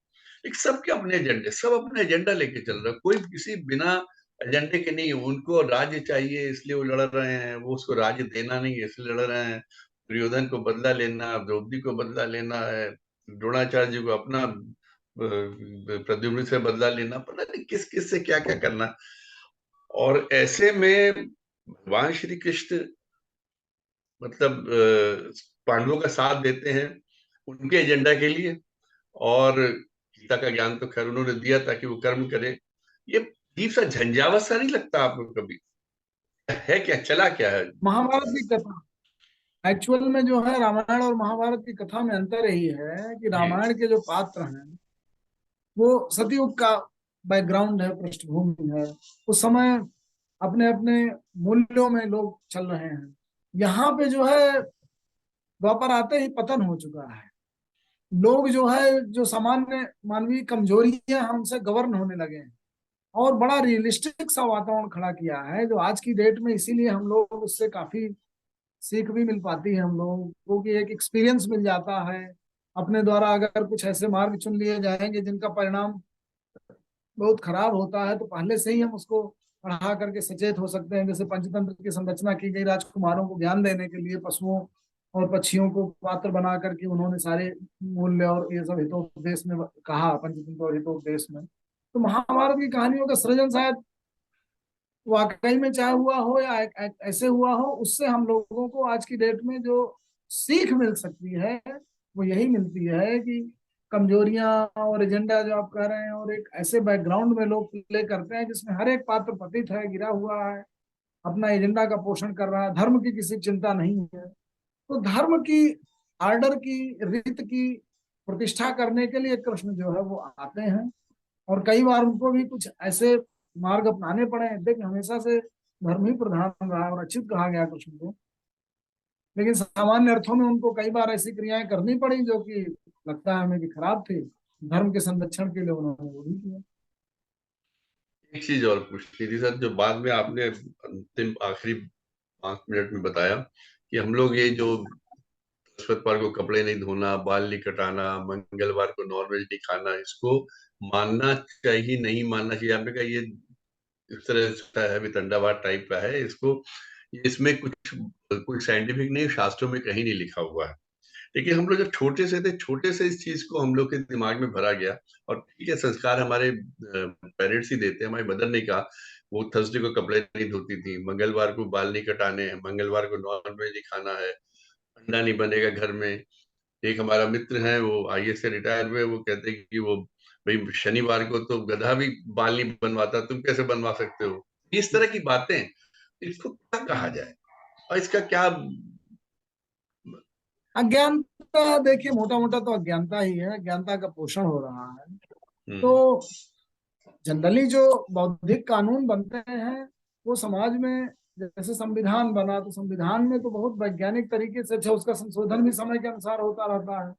B: एक सबके अपने एजेंडे, सब अपना एजेंडा लेके चल रहा है। कोई किसी बिना एजेंडे के नहीं है। उनको राज्य चाहिए इसलिए वो लड़ रहे हैं, वो उसको राज्य देना नहीं है इसलिए लड़ रहे हैं। दुर्योधन को बदला लेना, द्रौपदी को बदला लेना है, द्रोणाचार्य जी को अपना प्रद्युम्न से बदला लेना, पता नहीं किस किस से क्या क्या करना। और ऐसे में भगवान श्री कृष्ण मतलब पांडवों का साथ देते हैं उनके एजेंडा के लिए। और गीता का ज्ञान तो खैर उन्होंने दिया ताकि वो कर्म करे। ये अजीब सा झंझावत सा नहीं लगता आपको कभी? है क्या, चला क्या है?
C: महाभारत की कथा एक्चुअल में जो है, रामायण और महाभारत की कथा में अंतर यही है कि
B: जी।
C: रामायण के जो पात्र हैं वो सतयुग का बैकग्राउंड है, पृष्ठभूमि है। उस समय अपने अपने मूल्यों में लोग चल रहे हैं। यहाँ पे जो है द्वापर आते ही पतन हो चुका है। लोग जो है, जो सामान्य मानवीय कमजोरियां हैं उनसे गवर्न होने लगे हैं, और बड़ा रियलिस्टिक सा वातावरण खड़ा किया है जो आज की डेट में, इसीलिए हम लोग उससे काफी सीख भी मिल पाती है हम लोगों को, कि एक एक्सपीरियंस मिल जाता है। अपने द्वारा अगर कुछ ऐसे मार्ग चुन लिए जाएंगे जिनका परिणाम बहुत खराब होता है, तो पहले से ही हम उसको पढ़ा करके सचेत हो सकते हैं। जैसे पंचतंत्र की संरचना की गई राजकुमारों को ज्ञान देने के लिए, पशुओं और पक्षियों को पात्र बना करके उन्होंने सारे मूल्य और ये सब हितोपदेश में कहा, पंचतंत्र और हितोपदेश में। तो महाभारत की कहानियों का सृजन शायद वाकई में चाहे हुआ हो या ऐसे हुआ हो, उससे हम लोगों को आज की डेट में जो सीख मिल सकती है वो यही मिलती है कि कमजोरियां और एजेंडा जो आप कह रहे हैं, और एक ऐसे बैकग्राउंड में लोग प्ले करते हैं जिसमें हर एक पात्र पतित है, गिरा हुआ है, अपना एजेंडा का पोषण कर रहा है, धर्म की किसी चिंता नहीं है। तो धर्म की, आर्डर की, रीत की प्रतिष्ठा करने के लिए कृष्ण जो है वो आते हैं, और कई बार उनको भी कुछ ऐसे मार्ग अपनाने पड़े हैं। देखिए, हमेशा से धर्म ही प्रधान रहा और अच्युत कहा गया कृष्ण को, लेकिन सामान्य अर्थों में उनको कई बार ऐसी क्रियाएं करनी पड़ी जो कि लगता है हमें कि खराब थी। धर्म के संरक्षण के लिए उन्होंने वो भी किया।
B: एक चीज और पूछनी थी सर, जो बाद में आपने अंतिम आखिरी 5 मिनट में बताया कि हम लोग ये जो बृहस्पतिवार को कपड़े नहीं धोना, बाल नहीं कटाना, मंगलवार को नॉनवेज नहीं खाना, इसको मानना चाहिए नहीं मानना चाहिए, आपने कहा ये इस तरह का है, वितंडावाद टाइप का है, इसको इसमें कुछ कोई साइंटिफिक नहीं, शास्त्रों में कहीं नहीं लिखा हुआ है। लेकिन हम लोग जब छोटे से थे, छोटे से इस चीज को हम लोग के दिमाग में भरा गया। और ठीक है, संस्कार हमारे पेरेंट्स ही देते हैं, हमारी मदर ने कहा। वो थर्सडे को कपड़े नहीं धोती थी, मंगलवार को बाल नहीं कटाने हैं, मंगलवार को नॉन वेज नहीं खाना है, अंडा नहीं बनेगा घर में। एक हमारा मित्र है, वो आईएएस से रिटायर हुए, वो कहते हैं कि वो भाई शनिवार को तो गधा भी बाल नहीं बनवाता, तुम कैसे बनवा सकते हो। इस तरह की बातें, इसको क्या कहा जाए और इसका क्या।
C: अज्ञानता, देखिए मोटा मोटा तो अज्ञानता ही है, अज्ञानता का पोषण हो रहा है। तो
B: हम्म,
C: जनरली जो बौद्धिक कानून बनते हैं वो समाज में, जैसे संविधान बना तो संविधान में तो बहुत वैज्ञानिक तरीके से, अच्छा उसका संशोधन भी समय के अनुसार होता रहता है।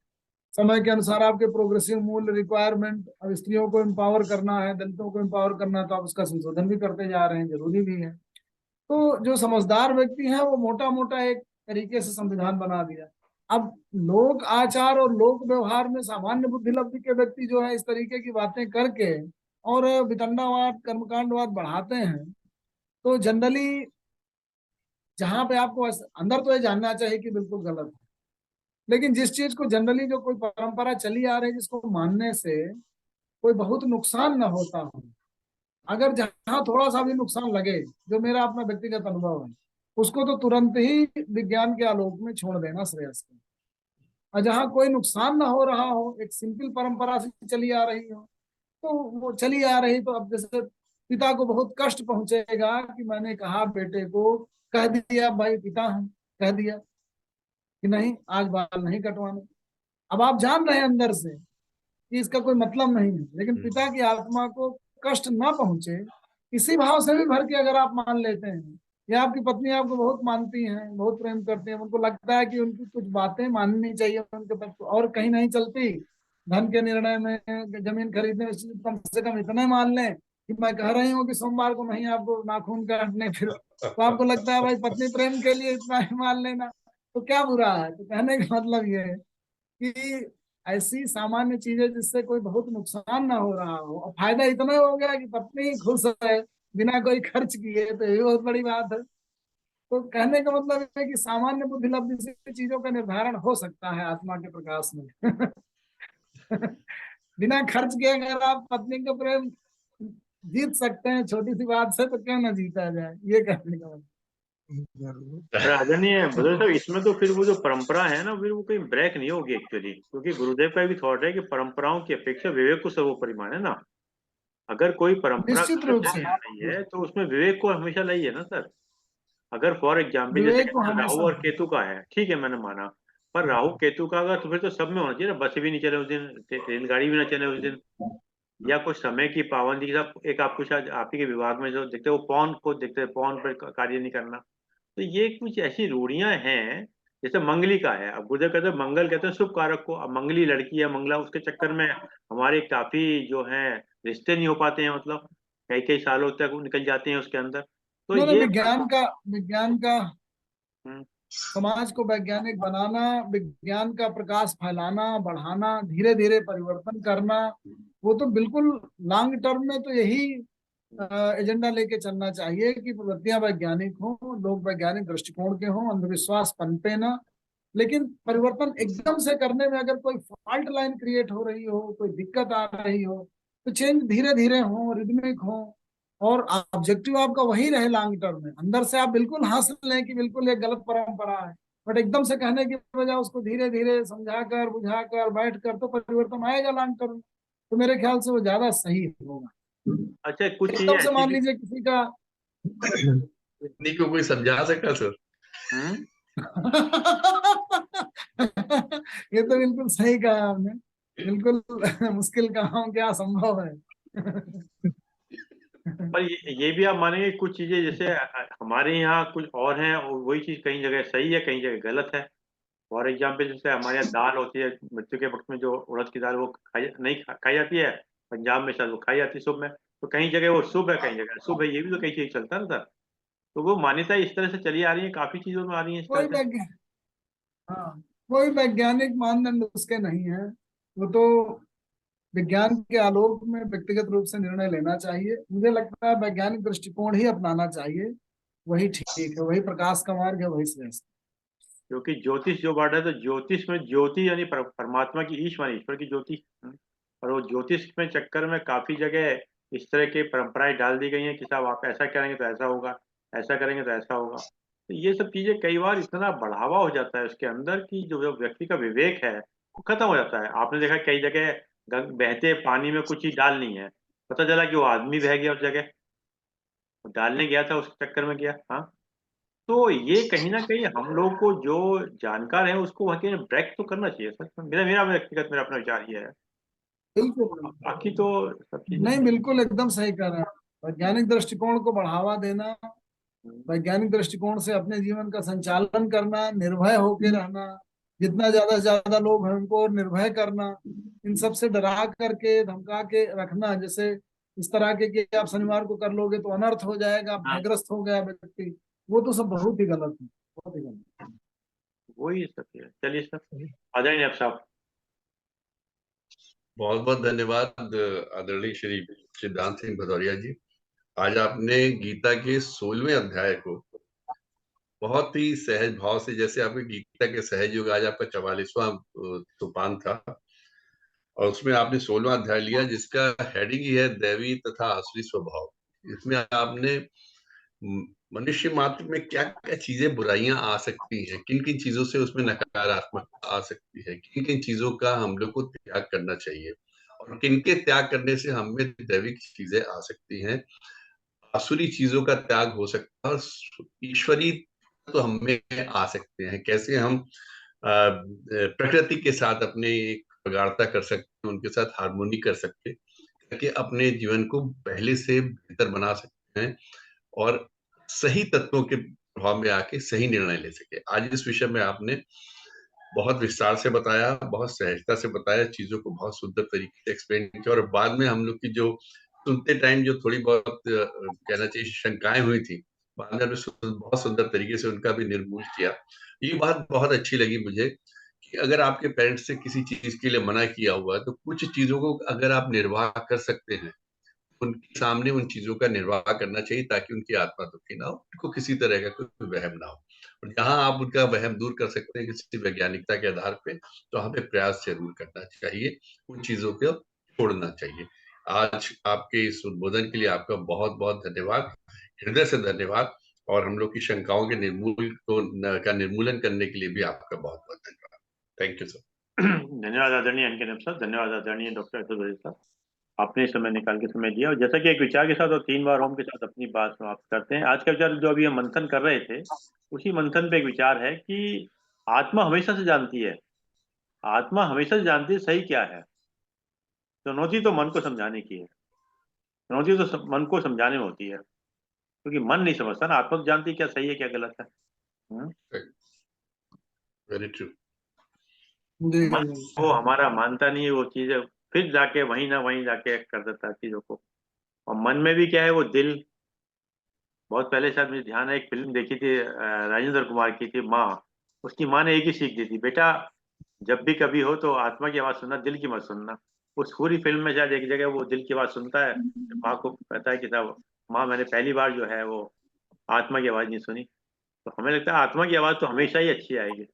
C: समय के अनुसार आपके प्रोग्रेसिव मूल्य, रिक्वायरमेंट, अब स्त्रियों को एम्पावर करना है, दलितों को एम्पावर करना है, तो आप उसका संशोधन भी करते जा रहे हैं, जरूरी भी है। तो जो समझदार व्यक्ति है वो मोटा मोटा एक तरीके से संविधान बना दिया। अब लोक आचार और लोक व्यवहार में सामान्य बुद्धि लब्धि के व्यक्ति जो है इस तरीके की बातें करके और वितंडावाद, कर्मकांडवाद बढ़ाते हैं। तो जनरली जहां पे आपको अंदर तो ये जानना चाहिए कि बिल्कुल गलत है, लेकिन जिस चीज को जनरली जो कोई परंपरा चली आ रही है जिसको मानने से कोई बहुत नुकसान न होता हो, अगर जहां थोड़ा सा भी नुकसान लगे, जो मेरा अपना व्यक्तिगत अनुभव है, उसको तो तुरंत ही विज्ञान के आलोक में छोड़ देना श्रेयस्कर है। और जहां कोई नुकसान ना हो रहा हो, एक सिंपल परंपरा से चली आ रही हो, तो वो चली आ रही। तो अब जैसे पिता को बहुत कष्ट पहुंचेगा कि मैंने कहा बेटे को, कह दिया भाई पिता हूं, कह दिया कि नहीं आज बाल नहीं कटवाने। अब आप जान रहे हैं अंदर से कि इसका कोई मतलब नहीं है, लेकिन पिता की आत्मा को कष्ट ना पहुंचे, इसी भाव से भी भर के अगर आप मान लेते हैं, या आपकी पत्नी आपको बहुत मानती हैं, बहुत प्रेम करती हैं, उनको लगता है कि उनकी कुछ बातें माननी चाहिए उनके पास और कहीं नहीं चलती, धन के निर्णय में, जमीन खरीदने में, कम से कम इतने मान लें कि मैं कह रही हूँ कि सोमवार को नहीं आपको नाखून काटने, फिर तो आपको लगता है भाई पत्नी प्रेम के लिए इतना ही मान लेना, तो क्या बुरा है। तो कहने का मतलब ये है कि ऐसी सामान्य चीजें जिससे कोई बहुत नुकसान ना हो रहा हो, और फायदा इतना हो गया कि पत्नी खुश है बिना कोई खर्च किए, तो ये बहुत बड़ी बात है। तो कहने का मतलब है कि सामान्य बुद्धि लब्धि से चीजों का निर्धारण हो सकता है आत्मा के प्रकाश में। बिना खर्च के अगर आप पत्नी का प्रेम जीत सकते हैं छोटी सी बात से, तो क्यों ना जीता जाए, ये कहने का मतलब।
A: पर आदरणीय बद्र साहब, इसमें तो फिर वो जो परंपरा है ना, फिर वो कहीं ब्रेक नहीं होगी एक्चुअली, क्योंकि गुरुदेव का भी थॉट है कि परंपराओं की अपेक्षा विवेक को सर्वोपरि माने ना। अगर कोई परंपरा
C: निश्चित
A: गलत
C: रूप
A: है
C: से
A: या नहीं है, तो उसमें विवेक को हमेशा लाइए ना सर। अगर फॉर एग्जाम्पल जैसे
C: विवेक को
A: कहते हैं राहु
C: हमेशा।
A: और केतु का है, ठीक है मैंने माना, पर राहु केतु का अगर, तो फिर तो सब में होना चाहिए ना, बस भी नहीं चले उस दिन, रेलगाड़ी भी ना चले उस दिन, या कुछ समय की पाबंदी के साथ। एक आपको शायद आप ही के विभाग में जो देखते हैं वो पौन को देखते हैं, पौन पर कार्य नहीं करना। तो ये कुछ ऐसी रूढ़ियां हैं। जैसे मंगली का है, अब गुरुदेव कहते हैं मंगल कहते हैं शुभ कारक को, अब मंगली लड़की है, मंगला, उसके चक्कर में हमारे काफी जो है रिश्ते नहीं हो पाते हैं, मतलब कई कई सालों तक वो निकल जाते हैं उसके अंदर। तो
C: उन्होंने
A: ये
C: विज्ञान का
A: हम्म,
C: समाज को वैज्ञानिक बनाना, विज्ञान का प्रकाश फैलाना, बढ़ाना, धीरे धीरे परिवर्तन करना, वो तो बिल्कुल लॉन्ग टर्म में तो यही एजेंडा लेके चलना चाहिए कि प्रवृत्तियां वैज्ञानिक हों, लोग वैज्ञानिक दृष्टिकोण के हों, अंधविश्वास पनपे ना। लेकिन परिवर्तन एकदम से करने में अगर कोई फॉल्ट लाइन क्रिएट हो रही हो, कोई दिक्कत आ रही हो, तो चेंज धीरे धीरे हो, रिदमिक हो, और ऑब्जेक्टिव आपका वही रहे लॉन्ग टर्म में। अंदर से आप बिल्कुल हासिल लें कि बिल्कुल ये गलत परंपरा है, बट एकदम से कहने की बजाय उसको धीरे धीरे समझाकर, बुझाकर, बैठ कर, तो परिवर्तन आएगा लॉन्ग टर्म। तो मेरे ख्याल से वो ज्यादा सही होगा।
A: अच्छा कुछ चीजें
C: एकदम से
A: ऐसी
C: मान
A: भी
C: लीजिए किसी का।
B: नहीं को कोई समझा सकता सर।
A: हम्म
C: ये तो बिल्कुल सही कहा आपने, बिल्कुल। मुश्किल काम क्या संभव है।
A: पर ये भी आप मानेंगे कुछ चीजें जैसे हमारे यहाँ कुछ और हैं, और वही चीज कहीं जगह सही है, कहीं जगह गलत है। फॉर एग्जाम्पल जैसे हमारे यहाँ दाल होती है मृत्यु के वक्त में, जो उड़द की दाल, वो खाई जाती है। पंजाब में शायद वो खाई जाती है शुभ में, तो कहीं जगह वो शुभ है, कहीं जगह शुभ है, ये भी तो कई चीज चलता है ना सर। तो वो मान्यता इस तरह से चली आ रही है, काफी चीजों में आ रही है इस तरह
C: कोई
A: से।
C: वैज्ञानिक, हाँ, कोई वैज्ञानिक मानदंड उसके नहीं है। वो तो विज्ञान के आलोक में व्यक्तिगत रूप से निर्णय लेना चाहिए। मुझे लगता है वैज्ञानिक दृष्टिकोण ही अपनाना चाहिए। वही ठीक है, वही प्रकाश का मार्ग है, वही श्रेष्ठ।
A: क्योंकि ज्योतिष जो वर्ड है, तो ज्योतिष में ज्योति यानी परमात्मा की, ईश्वर की ज्योति। और वो ज्योतिष में चक्कर में काफी जगह इस तरह की परंपराएं डाल दी गई हैं कि साहब आप ऐसा करेंगे तो ऐसा होगा, ऐसा करेंगे तो ऐसा होगा। तो ये सब चीजें कई बार इतना बढ़ावा हो जाता है उसके अंदर कि जो व्यक्ति का विवेक है वो खत्म हो जाता है। आपने देखा कई जगह बहते पानी में कुछ चीज डाल नहीं है, पता चला कि वो आदमी बह गया उस जगह, डालने गया था उस चक्कर में गया। हाँ, तो ये कहीं ना कहीं हम लोग को जो जानकार है उसको वहाँ के ब्रेक तो करना चाहिए सर। मेरा मेरा व्यक्तिगत मेरा अपना विचार ये है।
C: बिल्कुल,
A: बाकी तो सब चीजें
C: नहीं बिल्कुल एकदम सही कह रहे हैं। वैज्ञानिक दृष्टिकोण को बढ़ावा देना, वैज्ञानिक दृष्टिकोण से अपने जीवन का संचालन करना, निर्भय होकर रहना, जितना ज्यादा से ज्यादा लोग हैं उनको निर्भय करना, इन सब से डरा करके धमका के रखना, जैसे इस तरह के कि आप शनिवार को कर लोगे तो अनर्थ हो जाएगा,
A: हाँ,
C: भयग्रस्त हो गया व्यक्ति, वो तो सब बहुत ही गलत है, बहुत ही गलत।
A: वही सब है। चलिए सर, आ जाइए आप साहब।
B: बहुत बहुत धन्यवाद आदरणीय श्री सिद्धांत सिंह भदौरिया जी। आज आपने गीता के 16वें अध्याय को बहुत ही सहज भाव से, जैसे आपके गीता के सहज युग आज आपका 44वां सोपान था, और उसमें आपने 16वां अध्याय लिया जिसका हेडिंग ही है दैवी तथा आसुरी स्वभाव। इसमें आपने मनुष्य मात्र में क्या क्या चीजें बुराइयां आ सकती हैं, किन किन चीजों से उसमें नकारात्मकता आ सकती है, किन किन चीजों का हम लोग को त्याग करना चाहिए, और किन के त्याग करने से हमें दैविक चीजें आ सकती हैं, आसुरी चीजों का त्याग हो सकता है, और ईश्वरी तो हमें आ सकते हैं। कैसे हम प्रकृति के साथ अपने एक प्रगाढ़ता कर सकते हैं, उनके साथ हार्मोनी कर सकते हैं, ताकि अपने जीवन को पहले से बेहतर बना सकते हैं और सही तत्वों के प्रभाव में आके सही निर्णय ले सके। आज इस विषय में आपने बहुत विस्तार से बताया, बहुत सहजता से बताया, चीजों को बहुत सुंदर तरीके से एक्सप्लेन किया, और बाद में हम लोग की जो सुनते टाइम जो थोड़ी बहुत कहना चाहिए शंकाएं हुई थी, बाद में हमने बहुत सुंदर तरीके से उनका भी निर्मूल किया। ये बात बहुत अच्छी लगी मुझे कि अगर आपके पेरेंट्स से किसी चीज के लिए मना किया हुआ है तो कुछ चीजों को अगर आप निर्वाह कर सकते हैं, उनके सामने उन चीजों का निर्वाह करना चाहिए ताकि उनकी आत्मा दुखी ना हो, उनको किसी तरह का कोई वहम ना हो। और जहां आप उनका वहम दूर कर सकते हैं किसी वैज्ञानिकता के आधार पे, तो हमें प्रयास जरूर करना चाहिए, उन चीजं को छोड़ना चाहिए। आज आपके इस उद्बोधन के लिए आपका बहुत बहुत धन्यवाद, हृदय से धन्यवाद, और हम लोग की शंकाओं के निर्मूलन करने के लिए भी आपका बहुत बहुत धन्यवाद। Thank you sir.
A: धन्यवाद आदरणीय अनके साहब, धन्यवाद आदरणीय डॉक्टर साहब, आपने समय निकाल के समय दिया। और जैसा कि एक विचार के साथ और 3 बार ओम के साथ अपनी बात समाप्त करते हैं। आज का विचार जो अभी हम मंथन कर रहे थे, उसी मंथन पे एक विचार है कि आत्मा हमेशा से जानती है, आत्मा हमेशा से जानती है सही क्या है। चुनौती तो मन को समझाने की है, चुनौती तो मन को समझाने में होती है, क्योंकि मन नहीं समझता ना, आत्मा तो जानती है क्या सही है क्या गलत है।
B: Very true.
A: मन वो हमारा मानता नहीं है वो चीजें, फिर जाके वहीं ना वहीं जाके कर देता है चीजों को। और मन में भी क्या है, वो दिल। बहुत पहले शायद मुझे ध्यान है, एक फिल्म देखी थी राजेंद्र कुमार की थी, माँ। उसकी माँ ने एक ही सीख दी थी, बेटा जब भी कभी हो तो आत्मा की आवाज सुनना, दिल की मत सुनना। उस पूरी फिल्म में शायद एक जगह वो दिल की आवाज सुनता है, माँ को कहता है कि साहब माँ मैंने पहली बार जो है वो आत्मा की आवाज नहीं सुनी। तो हमें लगता है आत्मा की आवाज तो हमेशा ही अच्छी आएगी।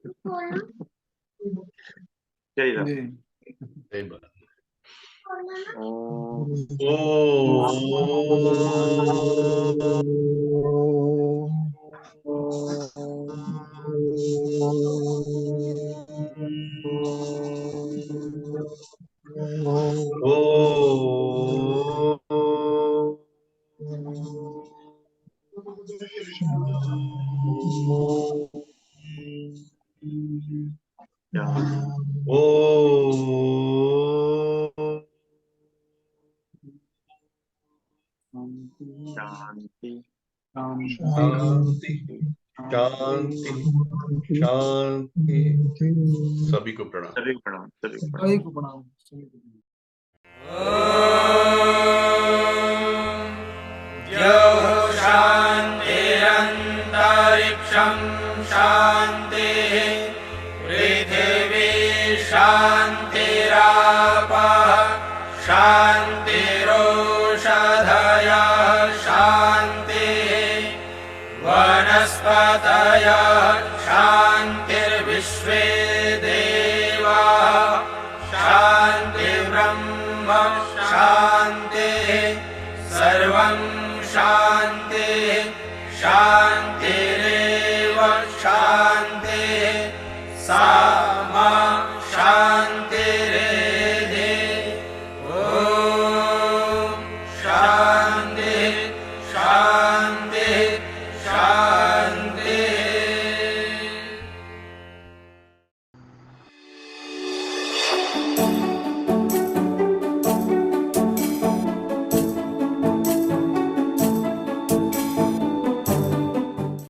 A: चलिए साहब।
C: जी।
B: सही बात।
A: शांति
B: शांति शांति शांति। सभी को प्रणाम।
A: सभी को प्रणाम, सभी को प्रणाम।
C: सभी को प्रणाम, सभी को प्रणाम।
D: शान्तिरन्तरिक्षं शान्तिः पृथिवी शान्तिरापः शान्तिरोषधयः शान्तिः शान्तिर्विश्वेश्वरात्मैवोऽव्यया शान्तिर्विश्वे देवाः शान्तिर्ब्रह्म शान्तिः सर्वं शान्तिः शान्तिरेव शान्तिः सा मा शान्तिरेधि ॐ शान्तिः